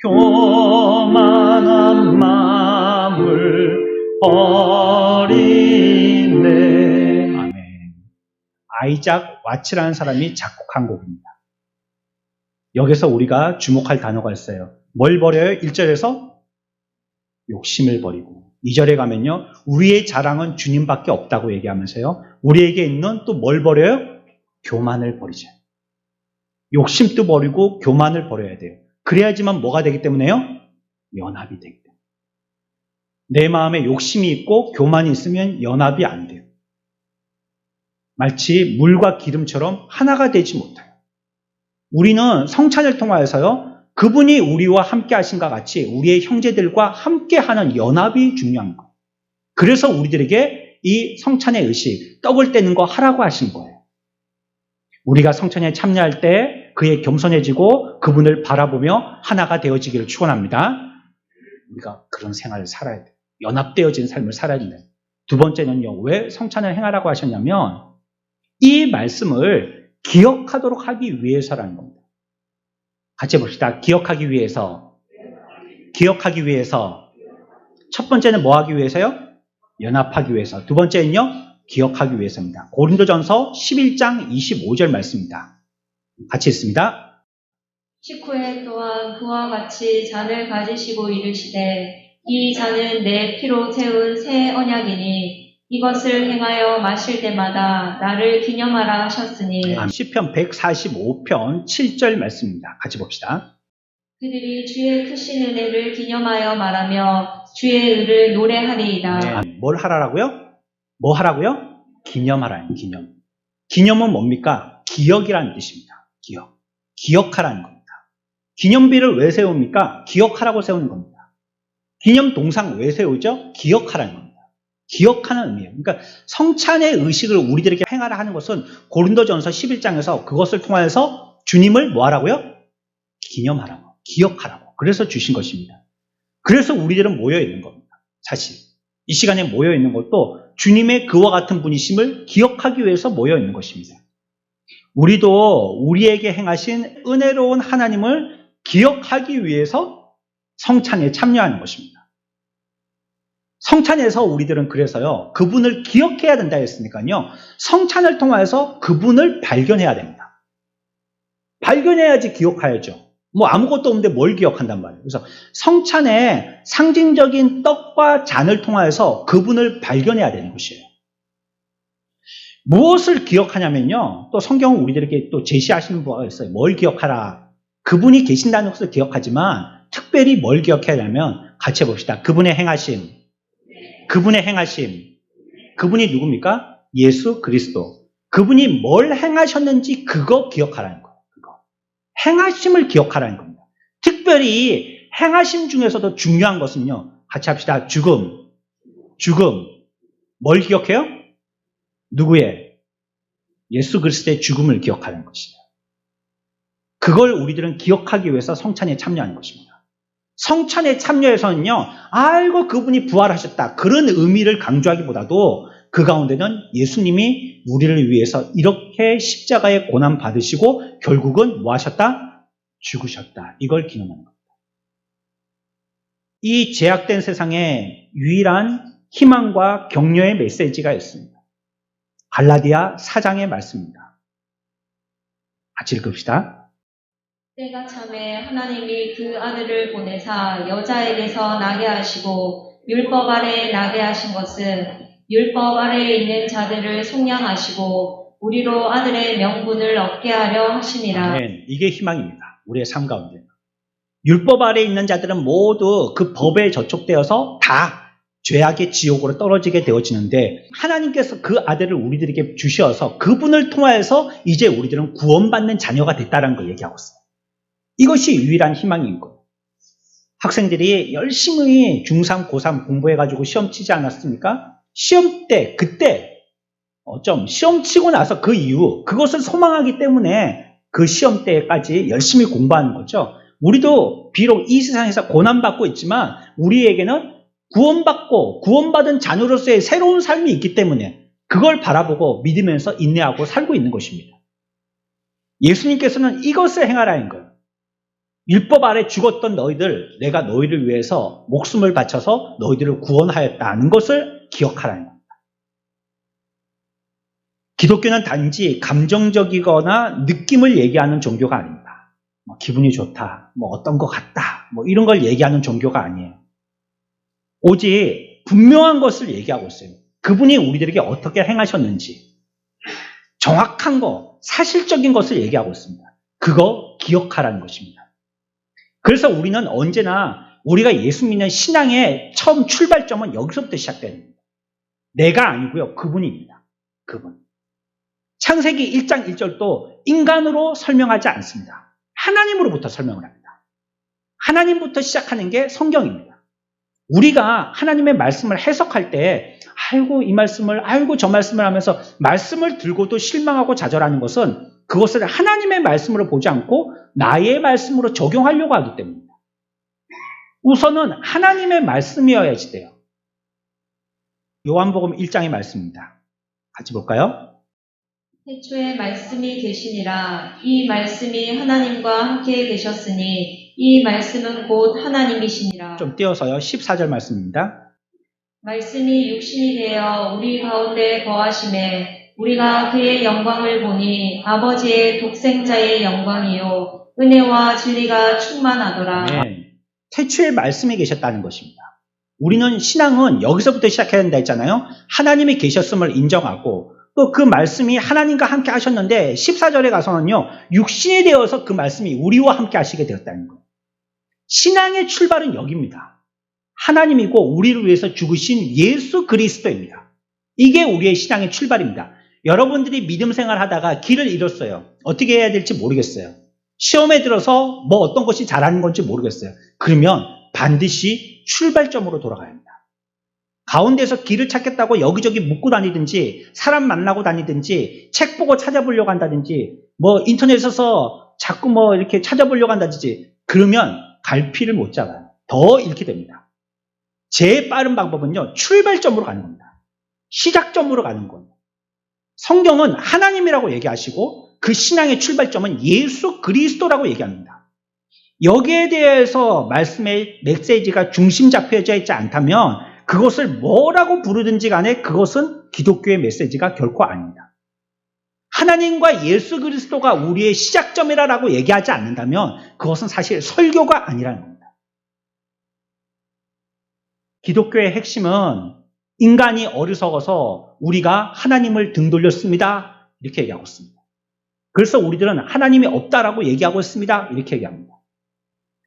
교만한 마음을 버리네. 아멘. 아이작 와츠라는 사람이 작곡한 곡입니다. 여기서 우리가 주목할 단어가 있어요. 뭘 버려요? 1절에서 욕심을 버리고, 2절에 가면요, 우리의 자랑은 주님밖에 없다고 얘기하면서요, 우리에게 있는 또 뭘 버려요? 교만을 버리죠. 욕심도 버리고 교만을 버려야 돼요. 그래야지만 뭐가 되기 때문에요? 연합이 되기 때문에. 내 마음에 욕심이 있고 교만이 있으면 연합이 안 돼요. 마치 물과 기름처럼 하나가 되지 못해요. 우리는 성찬을 통하여서요, 그분이 우리와 함께 하신과 같이 우리의 형제들과 함께 하는 연합이 중요한 거예요. 그래서 우리들에게 이 성찬의 의식, 떡을 떼는 거 하라고 하신 거예요. 우리가 성찬에 참여할 때 그의 겸손해지고 그분을 바라보며 하나가 되어지기를 축원합니다. 우리가 그런 생활을 살아야 돼요. 연합되어진 삶을 살아야 된다. 두 번째는요, 왜 성찬을 행하라고 하셨냐면 이 말씀을 기억하도록 하기 위해서라는 겁니다. 같이 봅시다. 기억하기 위해서. 기억하기 위해서. 첫 번째는 뭐 하기 위해서요? 연합하기 위해서. 두 번째는요, 기억하기 위해서입니다. 고린도전서 11장 25절 말씀입니다. 같이 읽습니다. 식후에 또한 그와 같이 잔을 가지시고 이르시되 이 잔은 내 피로 채운 새 언약이니 이것을 행하여 마실 때마다 나를 기념하라 하셨으니. 시편 145편 7절 말씀입니다. 같이 봅시다. 그들이 주의 크신 은혜를 기념하여 말하며 주의 의를 노래하리이다. 뭘 하라고요? 뭐 하라고요? 기념하라는 기념. 기념은 뭡니까? 기억이라는 뜻입니다. 기억. 기억하라는 겁니다. 기념비를 왜 세웁니까? 기억하라고 세우는 겁니다. 기념 동상 왜 세우죠? 기억하라는 겁니다. 기억하는 의미예요. 그러니까 성찬의 의식을 우리들에게 행하라 하는 것은 고린도전서 11장에서 그것을 통해서 주님을 뭐 하라고요? 기념하라고, 기억하라고. 그래서 주신 것입니다. 그래서 우리들은 모여 있는 겁니다. 사실 이 시간에 모여 있는 것도 주님의 그와 같은 분이심을 기억하기 위해서 모여 있는 것입니다. 우리도 우리에게 행하신 은혜로운 하나님을 기억하기 위해서 성찬에 참여하는 것입니다. 성찬에서 우리들은 그래서요, 그분을 기억해야 된다 했으니까요, 성찬을 통해서 그분을 발견해야 됩니다. 발견해야지 기억해야죠. 뭐 아무것도 없는데 뭘 기억한단 말이에요. 그래서 성찬의 상징적인 떡과 잔을 통해서 그분을 발견해야 되는 것이에요. 무엇을 기억하냐면요, 또 성경은 우리들에게 또 제시하시는 바가 있어요. 뭘 기억하라. 그분이 계신다는 것을 기억하지만 특별히 뭘 기억해야 하냐면 같이 해봅시다. 그분의 행하심. 그분의 행하심. 그분이 누굽니까? 예수 그리스도. 그분이 뭘 행하셨는지 그거 기억하라는 거예요. 그거. 행하심을 기억하라는 겁니다. 특별히 행하심 중에서도 중요한 것은요. 같이 합시다. 죽음. 뭘 기억해요? 누구의? 예수 그리스도의 죽음을 기억하는 것이에요. 그걸 우리들은 기억하기 위해서 성찬에 참여하는 것입니다. 성찬에 참여해서는요, 알고 그분이 부활하셨다. 그런 의미를 강조하기보다도 그 가운데는 예수님이 우리를 위해서 이렇게 십자가의 고난 받으시고 결국은 뭐 하셨다? 죽으셨다. 이걸 기념하는 겁니다. 이 제약된 세상에 유일한 희망과 격려의 메시지가 있습니다. 갈라디아 4장의 말씀입니다. 같이 읽읍시다. 때가 참에 하나님이 그 아들을 보내사 여자에게서 나게 하시고 율법 아래에 나게 하신 것은 율법 아래에 있는 자들을 속량하시고 우리로 아들의 명분을 얻게 하려 하심이라. 아멘. 이게 희망입니다. 우리의 삶 가운데. 율법 아래에 있는 자들은 모두 그 법에 저촉되어서 다 죄악의 지옥으로 떨어지게 되어지는데 하나님께서 그 아들을 우리들에게 주셔서 그분을 통하여서 이제 우리들은 구원받는 자녀가 됐다는 걸 얘기하고 있어요. 이것이 유일한 희망인 거예요. 학생들이 열심히 중3, 고3 공부해가지고 시험 치지 않았습니까? 시험 때, 그때 시험 치고 나서 그 이후 그것을 소망하기 때문에 그 시험 때까지 열심히 공부하는 거죠. 우리도 비록 이 세상에서 고난받고 있지만 우리에게는 구원받고 구원받은 자녀로서의 새로운 삶이 있기 때문에 그걸 바라보고 믿으면서 인내하고 살고 있는 것입니다. 예수님께서는 이것을 행하라는 거예요. 율법 아래 죽었던 너희들, 내가 너희를 위해서 목숨을 바쳐서 너희들을 구원하였다는 것을 기억하라는 겁니다. 기독교는 단지 감정적이거나 느낌을 얘기하는 종교가 아닙니다. 기분이 좋다, 어떤 것 같다, 이런 걸 얘기하는 종교가 아니에요. 오직 분명한 것을 얘기하고 있어요. 그분이 우리들에게 어떻게 행하셨는지 정확한 거, 사실적인 것을 얘기하고 있습니다. 그거 기억하라는 것입니다. 그래서 우리는 언제나 우리가 예수 믿는 신앙의 처음 출발점은 여기서부터 시작됩니다. 내가 아니고요. 그분입니다. 그분. 창세기 1장 1절도 인간으로 설명하지 않습니다. 하나님으로부터 설명을 합니다. 하나님부터 시작하는 게 성경입니다. 우리가 하나님의 말씀을 해석할 때 아이고 이 말씀을 아이고 저 말씀을 하면서 말씀을 들고도 실망하고 좌절하는 것은 그것을 하나님의 말씀으로 보지 않고 나의 말씀으로 적용하려고 하기 때문입니다. 우선은 하나님의 말씀이어야지 돼요. 요한복음 1장의 말씀입니다. 같이 볼까요? 태초에 말씀이 계시니라. 이 말씀이 하나님과 함께 계셨으니 이 말씀은 곧 하나님이시니라. 좀 띄어서요. 14절 말씀입니다. 말씀이 육신이 되어 우리 가운데 거하심에 우리가 그의 영광을 보니 아버지의 독생자의 영광이요 은혜와 진리가 충만하더라. 네. 태초에 말씀이 계셨다는 것입니다. 우리는 신앙은 여기서부터 시작해야 된다 했잖아요. 하나님이 계셨음을 인정하고 또 그 말씀이 하나님과 함께 하셨는데 14절에 가서는요. 육신이 되어서 그 말씀이 우리와 함께 하시게 되었다는 거예요. 신앙의 출발은 여기입니다. 하나님이고 우리를 위해서 죽으신 예수 그리스도입니다. 이게 우리의 신앙의 출발입니다. 여러분들이 믿음 생활하다가 길을 잃었어요. 어떻게 해야 될지 모르겠어요. 시험에 들어서 어떤 것이 잘하는 건지 모르겠어요. 그러면 반드시 출발점으로 돌아가야 합니다. 가운데서 길을 찾겠다고 여기저기 묻고 다니든지 사람 만나고 다니든지 책 보고 찾아보려고 한다든지 인터넷에서 자꾸 이렇게 찾아보려고 한다든지 그러면 갈피를 못 잡아요. 더 잃게 됩니다. 제일 빠른 방법은요. 출발점으로 가는 겁니다. 시작점으로 가는 거예요. 성경은 하나님이라고 얘기하시고 그 신앙의 출발점은 예수 그리스도라고 얘기합니다. 여기에 대해서 말씀의 메시지가 중심 잡혀져 있지 않다면 그것을 뭐라고 부르든지 간에 그것은 기독교의 메시지가 결코 아닙니다. 하나님과 예수 그리스도가 우리의 시작점이라고 얘기하지 않는다면 그것은 사실 설교가 아니라는 겁니다. 기독교의 핵심은 인간이 어리석어서 우리가 하나님을 등 돌렸습니다. 이렇게 얘기하고 있습니다. 그래서 우리들은 하나님이 없다라고 얘기하고 있습니다. 이렇게 얘기합니다.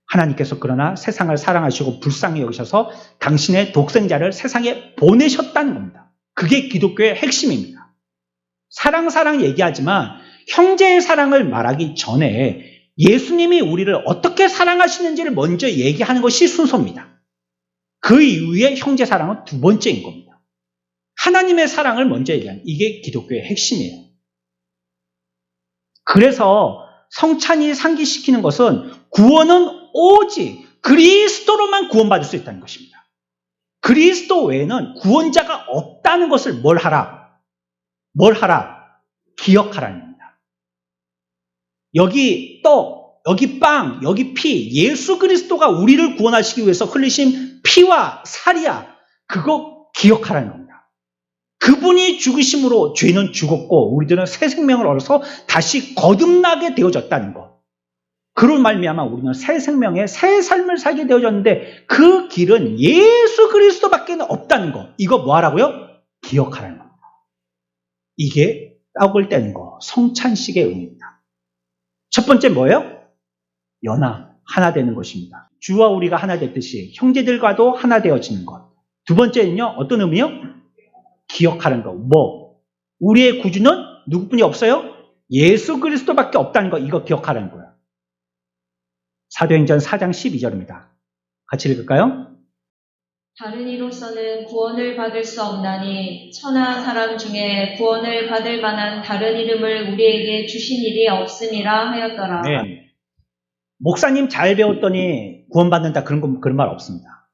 하나님께서 그러나 세상을 사랑하시고 불쌍히 여기셔서 당신의 독생자를 세상에 보내셨다는 겁니다. 그게 기독교의 핵심입니다. 사랑 얘기하지만 형제의 사랑을 말하기 전에 예수님이 우리를 어떻게 사랑하시는지를 먼저 얘기하는 것이 순서입니다. 그 이후에 형제 사랑은 두 번째인 겁니다. 하나님의 사랑을 먼저 얘기하는 이게 기독교의 핵심이에요. 그래서 성찬이 상기시키는 것은 구원은 오직 그리스도로만 구원받을 수 있다는 것입니다. 그리스도 외에는 구원자가 없다는 것을 뭘 하라? 기억하라는 겁니다. 여기 떡, 여기 빵, 여기 피, 예수 그리스도가 우리를 구원하시기 위해서 흘리신 피와 살이야. 그거 기억하라는 겁니다. 그분이 죽으심으로 죄는 죽었고 우리들은 새 생명을 얻어서 다시 거듭나게 되어졌다는 것. 그런 말미암아 우리는 새 생명의 새 삶을 살게 되어졌는데 그 길은 예수 그리스도밖에 없다는 것. 이거 뭐 하라고요? 기억하라는 겁니다. 이게 떡을 떼는 거, 성찬식의 의미입니다. 첫 번째 뭐예요? 연합, 하나 되는 것입니다. 주와 우리가 하나 됐듯이 형제들과도 하나 되어지는 것. 두 번째는요, 어떤 의미요? 기억하는 거. 뭐? 우리의 구주는 누구뿐이 없어요? 예수 그리스도밖에 없다는 거. 이거 기억하라는 거예요. 사도행전 4장 12절입니다. 같이 읽을까요? 다른 이로서는 구원을 받을 수 없나니 천하 사람 중에 구원을 받을 만한 다른 이름을 우리에게 주신 일이 없음이라 하였더라. 네. 목사님 잘 배웠더니 구원받는다 그런 말 없습니다.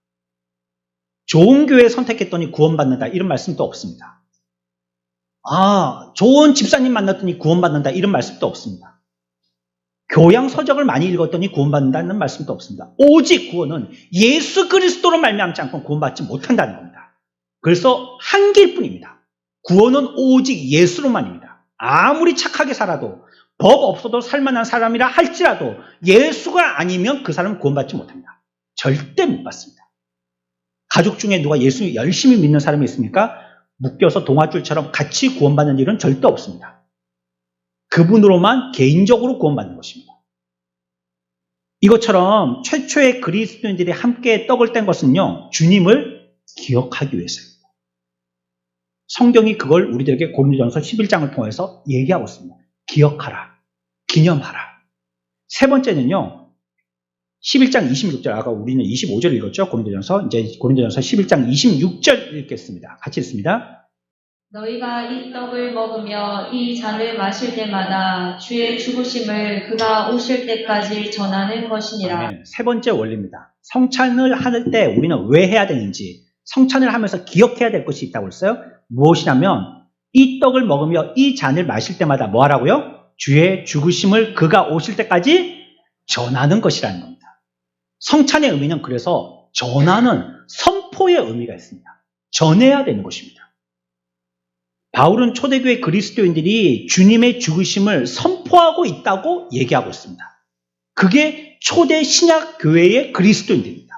좋은 교회 선택했더니 구원받는다 이런 말씀도 없습니다. 좋은 집사님 만났더니 구원받는다 이런 말씀도 없습니다. 교양 서적을 많이 읽었더니 구원받는다는 말씀도 없습니다. 오직 구원은 예수 그리스도로 말미암지 않고 구원받지 못한다는 겁니다. 그래서 한 길뿐입니다. 구원은 오직 예수로만입니다. 아무리 착하게 살아도 법 없어도 살만한 사람이라 할지라도 예수가 아니면 그 사람은 구원받지 못합니다. 절대 못 받습니다. 가족 중에 누가 예수 열심히 믿는 사람이 있습니까? 묶여서 동아줄처럼 같이 구원받는 일은 절대 없습니다. 그분으로만 개인적으로 구원받는 것입니다. 이것처럼 최초의 그리스도인들이 함께 떡을 뗀 것은요, 주님을 기억하기 위해서입니다. 성경이 그걸 우리들에게 고린도전서 11장을 통해서 얘기하고 있습니다. 기억하라, 기념하라. 세 번째는요, 11장 26절, 아까 우리는 25절 읽었죠? 고린도전서 11장 26절 읽겠습니다. 같이 읽습니다. 너희가 이 떡을 먹으며 이 잔을 마실 때마다 주의 죽으심을 그가 오실 때까지 전하는 것이니라. 네, 세 번째 원리입니다. 성찬을 할 때 우리는 왜 해야 되는지, 성찬을 하면서 기억해야 될 것이 있다고 했어요. 무엇이냐면 이 떡을 먹으며 이 잔을 마실 때마다 뭐 하라고요? 주의 죽으심을 그가 오실 때까지 전하는 것이라는 겁니다. 성찬의 의미는 그래서 전하는, 선포의 의미가 있습니다. 전해야 되는 것입니다. 바울은 초대교회 그리스도인들이 주님의 죽으심을 선포하고 있다고 얘기하고 있습니다. 그게 초대 신약 교회의 그리스도인들입니다.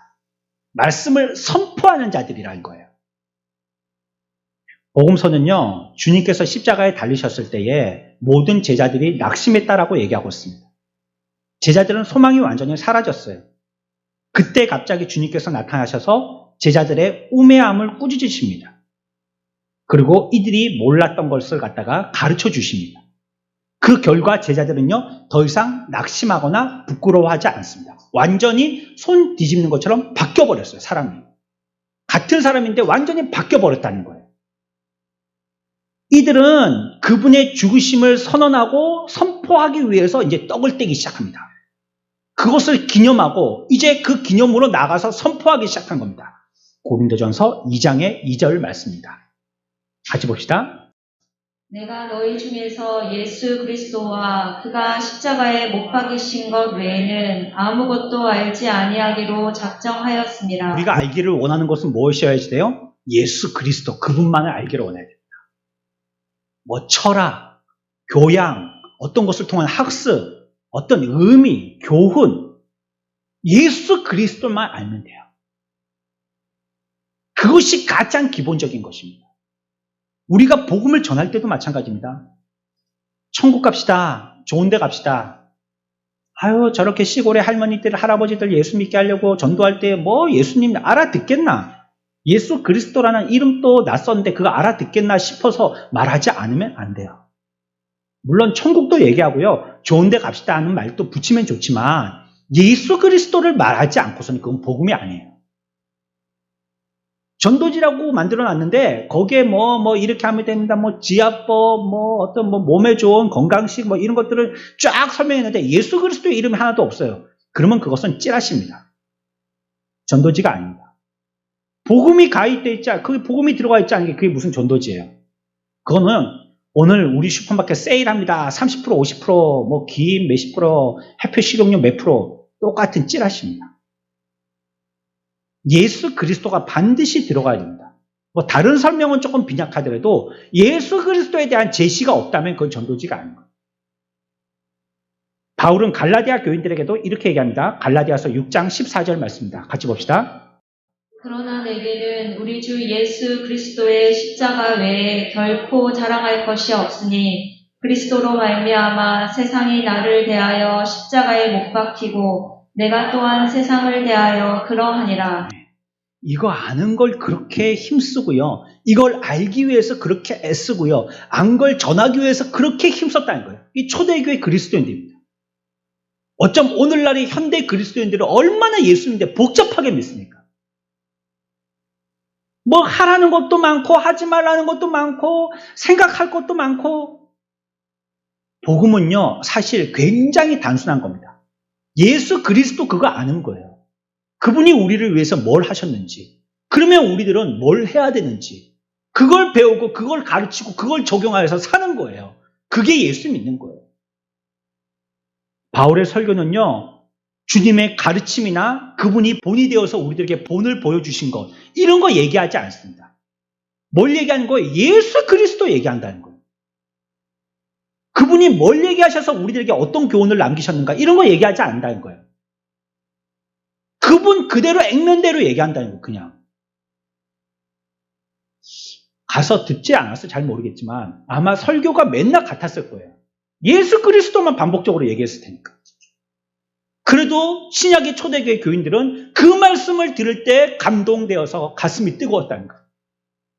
말씀을 선포하는 자들이라는 거예요. 복음서는요, 주님께서 십자가에 달리셨을 때에 모든 제자들이 낙심했다라고 얘기하고 있습니다. 제자들은 소망이 완전히 사라졌어요. 그때 갑자기 주님께서 나타나셔서 제자들의 우매함을 꾸짖으십니다. 그리고 이들이 몰랐던 것을 갖다가 가르쳐 주십니다. 그 결과 제자들은요, 더 이상 낙심하거나 부끄러워하지 않습니다. 완전히 손 뒤집는 것처럼 바뀌어버렸어요, 사람이. 같은 사람인데 완전히 바뀌어버렸다는 거예요. 이들은 그분의 죽으심을 선언하고 선포하기 위해서 이제 떡을 떼기 시작합니다. 그것을 기념하고 이제 그 기념으로 나가서 선포하기 시작한 겁니다. 고린도전서 2장의 2절 말씀입니다. 같이 봅시다. 내가 너희 중에서 예수 그리스도와 그가 십자가에 못 박이신 것 외에는 아무것도 알지 아니하기로 작정하였습니다. 우리가 알기를 원하는 것은 무엇이어야지 돼요? 예수 그리스도, 그분만을 알기를 원해야 됩니다. 뭐 철학, 교양, 어떤 것을 통한 학습, 어떤 의미, 교훈, 예수 그리스도만 알면 돼요. 그것이 가장 기본적인 것입니다. 우리가 복음을 전할 때도 마찬가지입니다. 천국 갑시다. 좋은 데 갑시다. 저렇게 시골의 할머니들, 할아버지들 예수 믿게 하려고 전도할 때 뭐 예수님 알아듣겠나? 예수 그리스도라는 이름도 낯선데 그거 알아듣겠나 싶어서 말하지 않으면 안 돼요. 물론 천국도 얘기하고요. 좋은 데 갑시다 하는 말도 붙이면 좋지만 예수 그리스도를 말하지 않고서는 그건 복음이 아니에요. 전도지라고 만들어놨는데 거기에 뭐 이렇게 하면 됩니다. 뭐 지압법, 뭐 어떤 뭐 몸에 좋은 건강식 뭐 이런 것들을 쫙 설명했는데 예수 그리스도의 이름이 하나도 없어요. 그러면 그것은 찌라시입니다. 전도지가 아닙니다. 복음이 가입되어 있지 않, 그게 복음이 들어가 있지 않은 게 그게 무슨 전도지예요. 그거는 오늘 우리 슈퍼마켓 세일합니다. 30%, 50%, 뭐 기입 몇십 프로, 해표 식용유 몇 프로 똑같은 찌라시입니다. 예수 그리스도가 반드시 들어가야 됩니다. 뭐 다른 설명은 조금 빈약하더라도 예수 그리스도에 대한 제시가 없다면 그건 전도지가 아닌 거예요. 바울은 갈라디아 교인들에게도 이렇게 얘기합니다. 갈라디아서 6장 14절 말씀입니다. 같이 봅시다. 그러나 내게는 우리 주 예수 그리스도의 십자가 외에 결코 자랑할 것이 없으니 그리스도로 말미암아 세상이 나를 대하여 십자가에 못 박히고 내가 또한 세상을 대하여 그러하니라. 이거 아는 걸 그렇게 힘쓰고요. 이걸 알기 위해서 그렇게 애쓰고요. 안 걸 전하기 위해서 그렇게 힘썼다는 거예요. 이 초대교회 그리스도인들입니다. 어쩜 오늘날의 현대 그리스도인들은 얼마나 예수님인데 복잡하게 믿습니까? 뭐 하라는 것도 많고 하지 말라는 것도 많고 생각할 것도 많고. 복음은요 사실 굉장히 단순한 겁니다. 예수 그리스도 그거 아는 거예요. 그분이 우리를 위해서 뭘 하셨는지, 그러면 우리들은 뭘 해야 되는지, 그걸 배우고 그걸 가르치고 그걸 적용하여서 사는 거예요. 그게 예수 믿는 거예요. 바울의 설교는요, 주님의 가르침이나 그분이 본이 되어서 우리들에게 본을 보여주신 것, 이런 거 얘기하지 않습니다. 뭘 얘기하는 거예요? 예수 그리스도 얘기한다는 거예요. 그분이 뭘 얘기하셔서 우리들에게 어떤 교훈을 남기셨는가, 이런 거 얘기하지 않는다는 거예요. 그분 그대로 액면대로 얘기한다는 거예요. 그냥. 가서 듣지 않았어 잘 모르겠지만 아마 설교가 맨날 같았을 거예요. 예수 그리스도만 반복적으로 얘기했을 테니까. 그래도 신약의 초대교회 교인들은 그 말씀을 들을 때 감동되어서 가슴이 뜨거웠다는 거예요.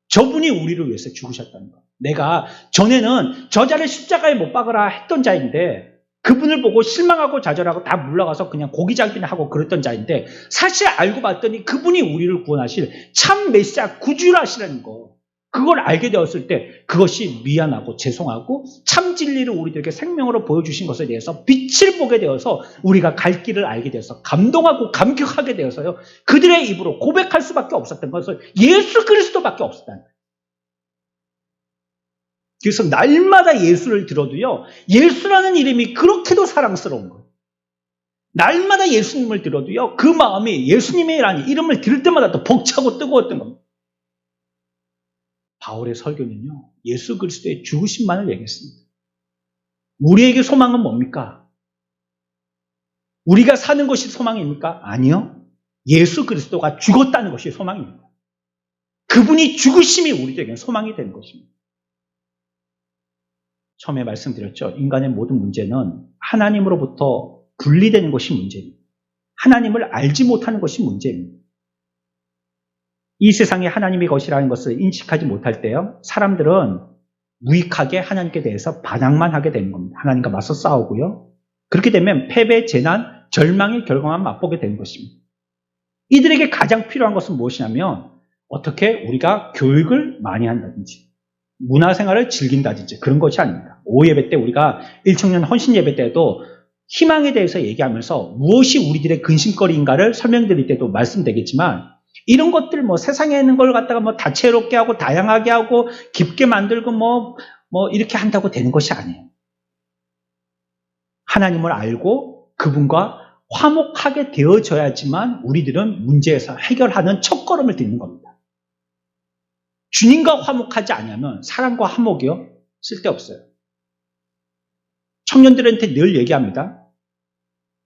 저분이 우리를 위해서 죽으셨다는 거예요. 내가 전에는 저자를 십자가에 못 박으라 했던 자인데 그분을 보고 실망하고 좌절하고 다 물러가서 그냥 고기잡기나 하고 그랬던 자인데 사실 알고 봤더니 그분이 우리를 구원하실 참 메시아 구주라시라는 거, 그걸 알게 되었을 때 그것이 미안하고 죄송하고 참 진리를 우리들에게 생명으로 보여주신 것에 대해서 빛을 보게 되어서 우리가 갈 길을 알게 되어서 감동하고 감격하게 되어서요, 그들의 입으로 고백할 수밖에 없었던 것은 예수 그리스도밖에 없었다는 거예요. 그래서 날마다 예수를 들어도요, 예수라는 이름이 그렇게도 사랑스러운 거예요. 날마다 예수님을 들어도요, 그 마음이 예수님이라는 이름을 들을 때마다 더 벅차고 뜨거웠던 겁니다. 바울의 설교는요, 예수 그리스도의 죽으심만을 얘기했습니다. 우리에게 소망은 뭡니까? 우리가 사는 것이 소망입니까? 아니요. 예수 그리스도가 죽었다는 것이 소망입니다. 그분이 죽으심이 우리에게는 소망이 되는 것입니다. 처음에 말씀드렸죠. 인간의 모든 문제는 하나님으로부터 분리되는 것이 문제입니다. 하나님을 알지 못하는 것이 문제입니다. 이 세상에 하나님의 것이라는 것을 인식하지 못할 때요, 사람들은 무익하게 하나님께 대해서 반항만 하게 되는 겁니다. 하나님과 맞서 싸우고요. 그렇게 되면 패배, 재난, 절망의 결과만 맛보게 되는 것입니다. 이들에게 가장 필요한 것은 무엇이냐면 어떻게 우리가 교육을 많이 한다든지 문화생활을 즐긴다든지 그런 것이 아닙니다. 오예배 때 우리가 1청년 헌신예배 때도 희망에 대해서 얘기하면서 무엇이 우리들의 근심거리인가를 설명드릴 때도 말씀드리겠지만 이런 것들 뭐 세상에 있는 걸 갖다가 뭐 다채롭게 하고 다양하게 하고 깊게 만들고 뭐 이렇게 한다고 되는 것이 아니에요. 하나님을 알고 그분과 화목하게 되어져야지만 우리들은 문제에서 해결하는 첫걸음을 딛는 겁니다. 주님과 화목하지 않으면 사랑과 화목이요? 쓸데없어요. 청년들한테 늘 얘기합니다.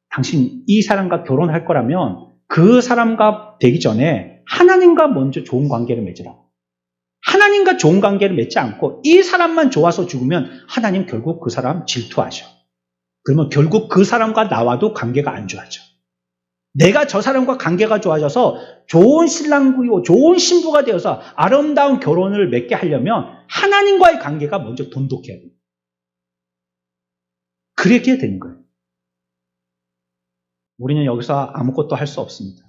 당신 이 사람과 결혼할 거라면 그 사람과 되기 전에 하나님과 먼저 좋은 관계를 맺으라. 하나님과 좋은 관계를 맺지 않고 이 사람만 좋아서 죽으면 하나님 결국 그 사람 질투하셔. 그러면 결국 그 사람과 나와도 관계가 안 좋아져. 내가 저 사람과 관계가 좋아져서 좋은 신랑이고 좋은 신부가 되어서 아름다운 결혼을 맺게 하려면 하나님과의 관계가 먼저 돈독해야 돼요. 그렇게 되는 거예요. 우리는 여기서 아무것도 할 수 없습니다.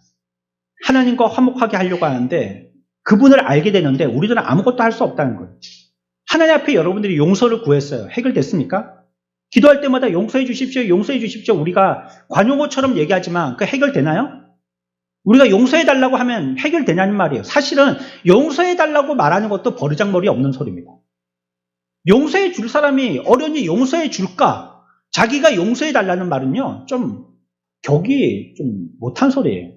하나님과 화목하게 하려고 하는데 그분을 알게 되는데 우리들은 아무것도 할 수 없다는 거예요. 하나님 앞에 여러분들이 용서를 구했어요. 해결됐습니까? 기도할 때마다 용서해 주십시오, 용서해 주십시오. 우리가 관용어처럼 얘기하지만 그 해결되나요? 우리가 용서해 달라고 하면 해결되냐는 말이에요. 사실은 용서해 달라고 말하는 것도 버르장머리 없는 소리입니다. 용서해 줄 사람이 어련히 용서해 줄까? 자기가 용서해 달라는 말은요, 좀 격이 좀 못한 소리예요.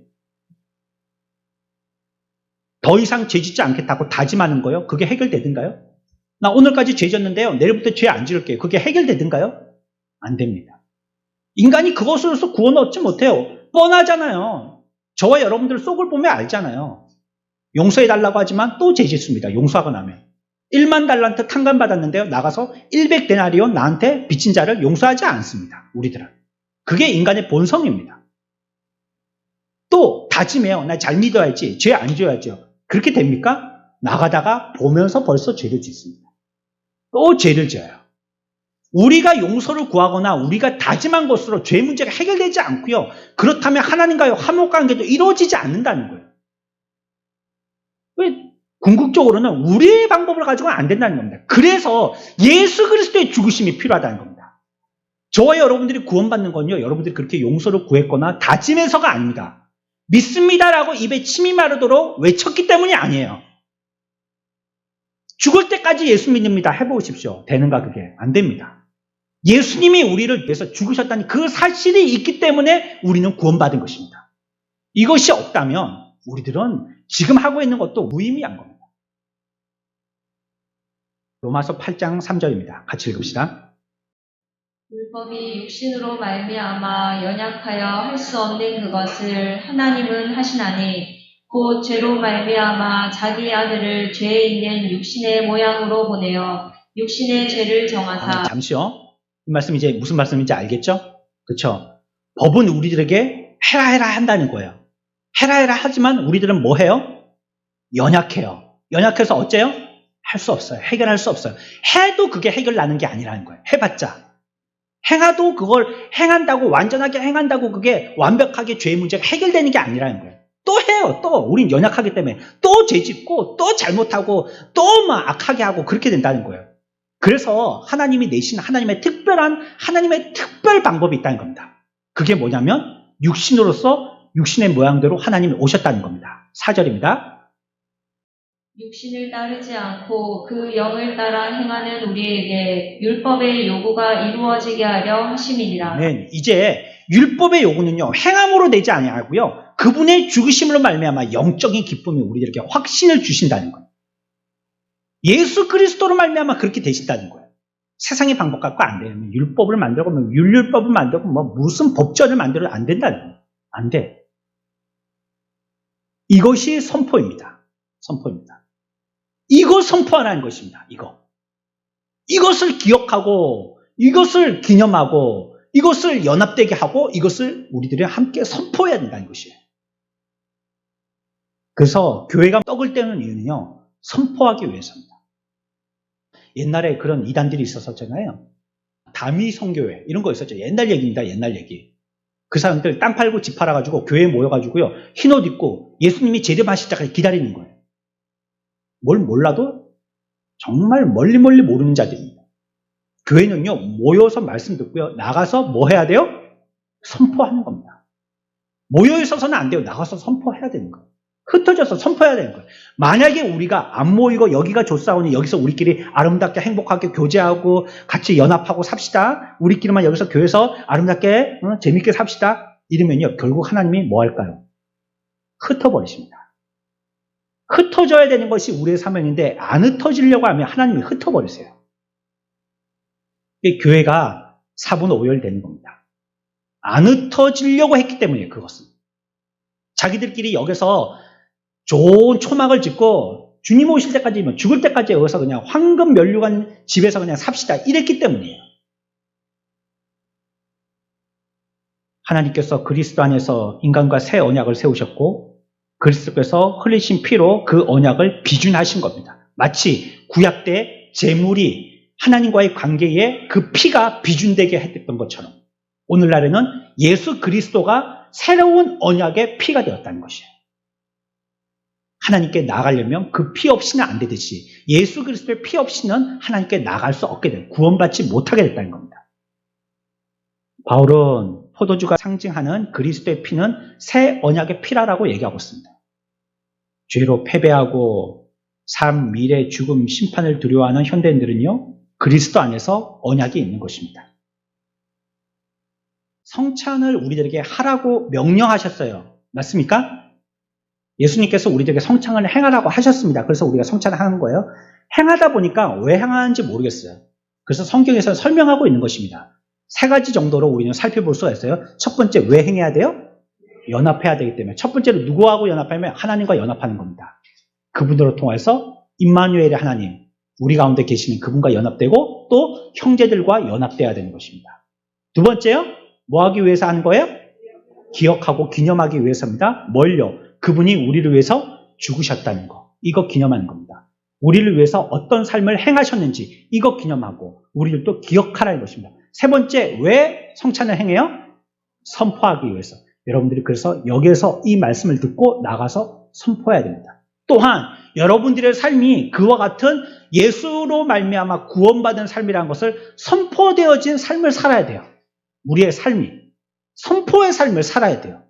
더 이상 죄 짓지 않겠다고 다짐하는 거요? 그게 해결되든가요? 나 오늘까지 죄 졌는데요, 내일부터 죄 안 지을게요. 그게 해결되든가요? 안 됩니다. 인간이 그것으로서 구원을 얻지 못해요. 뻔하잖아요. 저와 여러분들 속을 보면 알잖아요. 용서해달라고 하지만 또 죄 짓습니다. 용서하고 나면. 1만 달란트 탕감 받았는데요, 나가서 100데나리온 나한테 빚진 자를 용서하지 않습니다. 우리들은. 그게 인간의 본성입니다. 또 다짐해요. 나 잘 믿어야지. 죄 안 지어야죠. 그렇게 됩니까? 나가다가 보면서 벌써 죄를 짓습니다. 또 죄를 지어요. 우리가 용서를 구하거나 우리가 다짐한 것으로 죄 문제가 해결되지 않고요. 그렇다면 하나님과의 화목관계도 이루어지지 않는다는 거예요. 왜? 궁극적으로는 우리의 방법을 가지고는 안 된다는 겁니다. 그래서 예수 그리스도의 죽으심이 필요하다는 겁니다. 저와 여러분들이 구원받는 건요, 여러분들이 그렇게 용서를 구했거나 다짐해서가 아닙니다. 믿습니다라고 입에 침이 마르도록 외쳤기 때문이 아니에요. 죽을 때까지 예수 믿습니다. 해보십시오. 되는가 그게? 안 됩니다. 예수님이 우리를 위해서 죽으셨다는 그 사실이 있기 때문에 우리는 구원받은 것입니다. 이것이 없다면 우리들은 지금 하고 있는 것도 무의미한 겁니다. 로마서 8장 3절입니다. 같이 읽읍시다. 율법이 육신으로 말미암아 연약하여 할 수 없는 그것을 하나님은 하시나니 곧 죄로 말미암아 자기 아들을 죄 있는 육신의 모양으로 보내어 육신의 죄를 정하사. 잠시요. 이 말씀 이제 무슨 말씀인지 알겠죠? 그렇죠? 법은 우리들에게 해라 해라 한다는 거예요. 해라 해라 하지만 우리들은 뭐 해요? 연약해요. 연약해서 어째요? 할 수 없어요. 해결할 수 없어요. 해도 그게 해결나는 게 아니라는 거예요. 해봤자. 행하도 그걸 행한다고 완전하게 행한다고 그게 완벽하게 죄의 문제가 해결되는 게 아니라는 거예요. 또 해요. 또 우린 연약하기 때문에 또 죄짓고 또 잘못하고 또 막 악하게 하고 그렇게 된다는 거예요. 그래서 하나님이 내신 하나님의 특별 방법이 있다는 겁니다. 그게 뭐냐면 육신으로서 육신의 모양대로 하나님이 오셨다는 겁니다. 4절입니다. 육신을 따르지 않고 그 영을 따라 행하는 우리에게 율법의 요구가 이루어지게 하려 하심이니라. 네, 이제 율법의 요구는요, 행함으로 되지 아니하고요, 그분의 죽으심으로 말미암아 영적인 기쁨이 우리들에게 확신을 주신다는 거예요. 예수 그리스도로 말미암아 그렇게 되신다는 거예요. 세상의 방법 갖고 안 돼요. 율법을 만들고 율법을 만들고 무슨 법전을 만들어도 안 된다는 거예요. 안 돼. 이것이 선포입니다. 선포입니다. 이걸 선포하라는 것입니다. 이것을 기억하고 이것을 기념하고 이것을 연합되게 하고 이것을 우리들이 함께 선포해야 된다는 것이에요. 그래서 교회가 떡을 떼는 이유는요, 선포하기 위해서입니다. 옛날에 그런 이단들이 있었잖아요. 다미 성교회 이런 거 있었죠. 옛날 얘기입니다. 옛날 얘기. 그 사람들 땅 팔고 집 팔아가지고 교회에 모여가지고요, 흰옷 입고 예수님이 재림하실 때까지 기다리는 거예요. 뭘 몰라도 정말 멀리 모르는 자들입니다. 교회는요, 모여서 말씀 듣고요, 나가서 뭐 해야 돼요? 선포하는 겁니다. 모여 있어서는 안 돼요. 나가서 선포해야 되는 거예요. 흩어져서 선포해야 되는 거예요. 만약에 우리가 안 모이고 여기가 조싸우니 여기서 우리끼리 아름답게 행복하게 교제하고 같이 연합하고 삽시다. 우리끼리만 여기서 교회에서 아름답게 재밌게 삽시다. 이러면요, 결국 하나님이 뭐 할까요? 흩어버리십니다. 흩어져야 되는 것이 우리의 사명인데 안 흩어지려고 하면 하나님이 흩어버리세요. 교회가 사분오열되는 겁니다. 안 흩어지려고 했기 때문이에요. 그것은. 자기들끼리 여기서 좋은 초막을 짓고 주님 오실 때까지, 죽을 때까지 여기서 그냥 황금 면류관 집에서 그냥 삽시다. 이랬기 때문이에요. 하나님께서 그리스도 안에서 인간과 새 언약을 세우셨고 그리스도께서 흘리신 피로 그 언약을 비준하신 겁니다. 마치 구약 때 제물이 하나님과의 관계에 그 피가 비준되게 했던 것처럼 오늘날에는 예수 그리스도가 새로운 언약의 피가 되었다는 것이에요. 하나님께 나아가려면 그 피 없이는 안 되듯이 예수 그리스도의 피 없이는 하나님께 나아갈 수 없게 돼요. 구원받지 못하게 됐다는 겁니다. 바울은 포도주가 상징하는 그리스도의 피는 새 언약의 피라라고 얘기하고 있습니다. 죄로 패배하고 삶, 미래, 죽음, 심판을 두려워하는 현대인들은요, 그리스도 안에서 언약이 있는 것입니다. 성찬을 우리들에게 하라고 명령하셨어요. 맞습니까? 예수님께서 우리들에게 성찬을 행하라고 하셨습니다. 그래서 우리가 성찬을 하는 거예요. 행하다 보니까 왜 행하는지 모르겠어요. 그래서 성경에서 설명하고 있는 것입니다. 3가지 정도로 우리는 살펴볼 수가 있어요. 첫 번째, 왜 행해야 돼요? 연합해야 되기 때문에. 첫 번째로 누구하고 연합하면 하나님과 연합하는 겁니다. 그분으로 통해서 임마누엘의 하나님, 우리 가운데 계시는 그분과 연합되고 또 형제들과 연합돼야 되는 것입니다. 두 번째요, 뭐 하기 위해서 하는 거예요? 기억하고 기념하기 위해서입니다. 뭘요? 그분이 우리를 위해서 죽으셨다는 거. 이거 기념하는 겁니다. 우리를 위해서 어떤 삶을 행하셨는지 이거 기념하고 우리를 또 기억하라는 것입니다. 세 번째, 왜 성찬을 행해요? 선포하기 위해서. 여러분들이 그래서 여기에서 이 말씀을 듣고 나가서 선포해야 됩니다. 또한 여러분들의 삶이 그와 같은 예수로 말미암아 구원받은 삶이라는 것을 선포되어진 삶을 살아야 돼요. 우리의 삶이 선포의 삶을 살아야 돼요.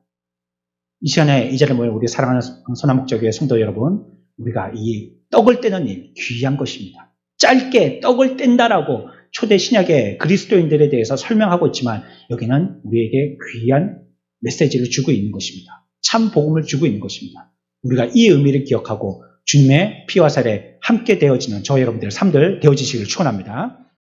이 시간에 이 자리에 모인 우리 사랑하는 선한목적교회 성도 여러분, 우리가 이 떡을 떼는 일 귀한 것입니다. 짧게 떡을 뗀다라고 초대 신약의 그리스도인들에 대해서 설명하고 있지만 여기는 우리에게 귀한 메시지를 주고 있는 것입니다. 참 복음을 주고 있는 것입니다. 우리가 이 의미를 기억하고 주님의 피와 살에 함께 되어지는 저 여러분들의 삶들 되어지시길 축원합니다.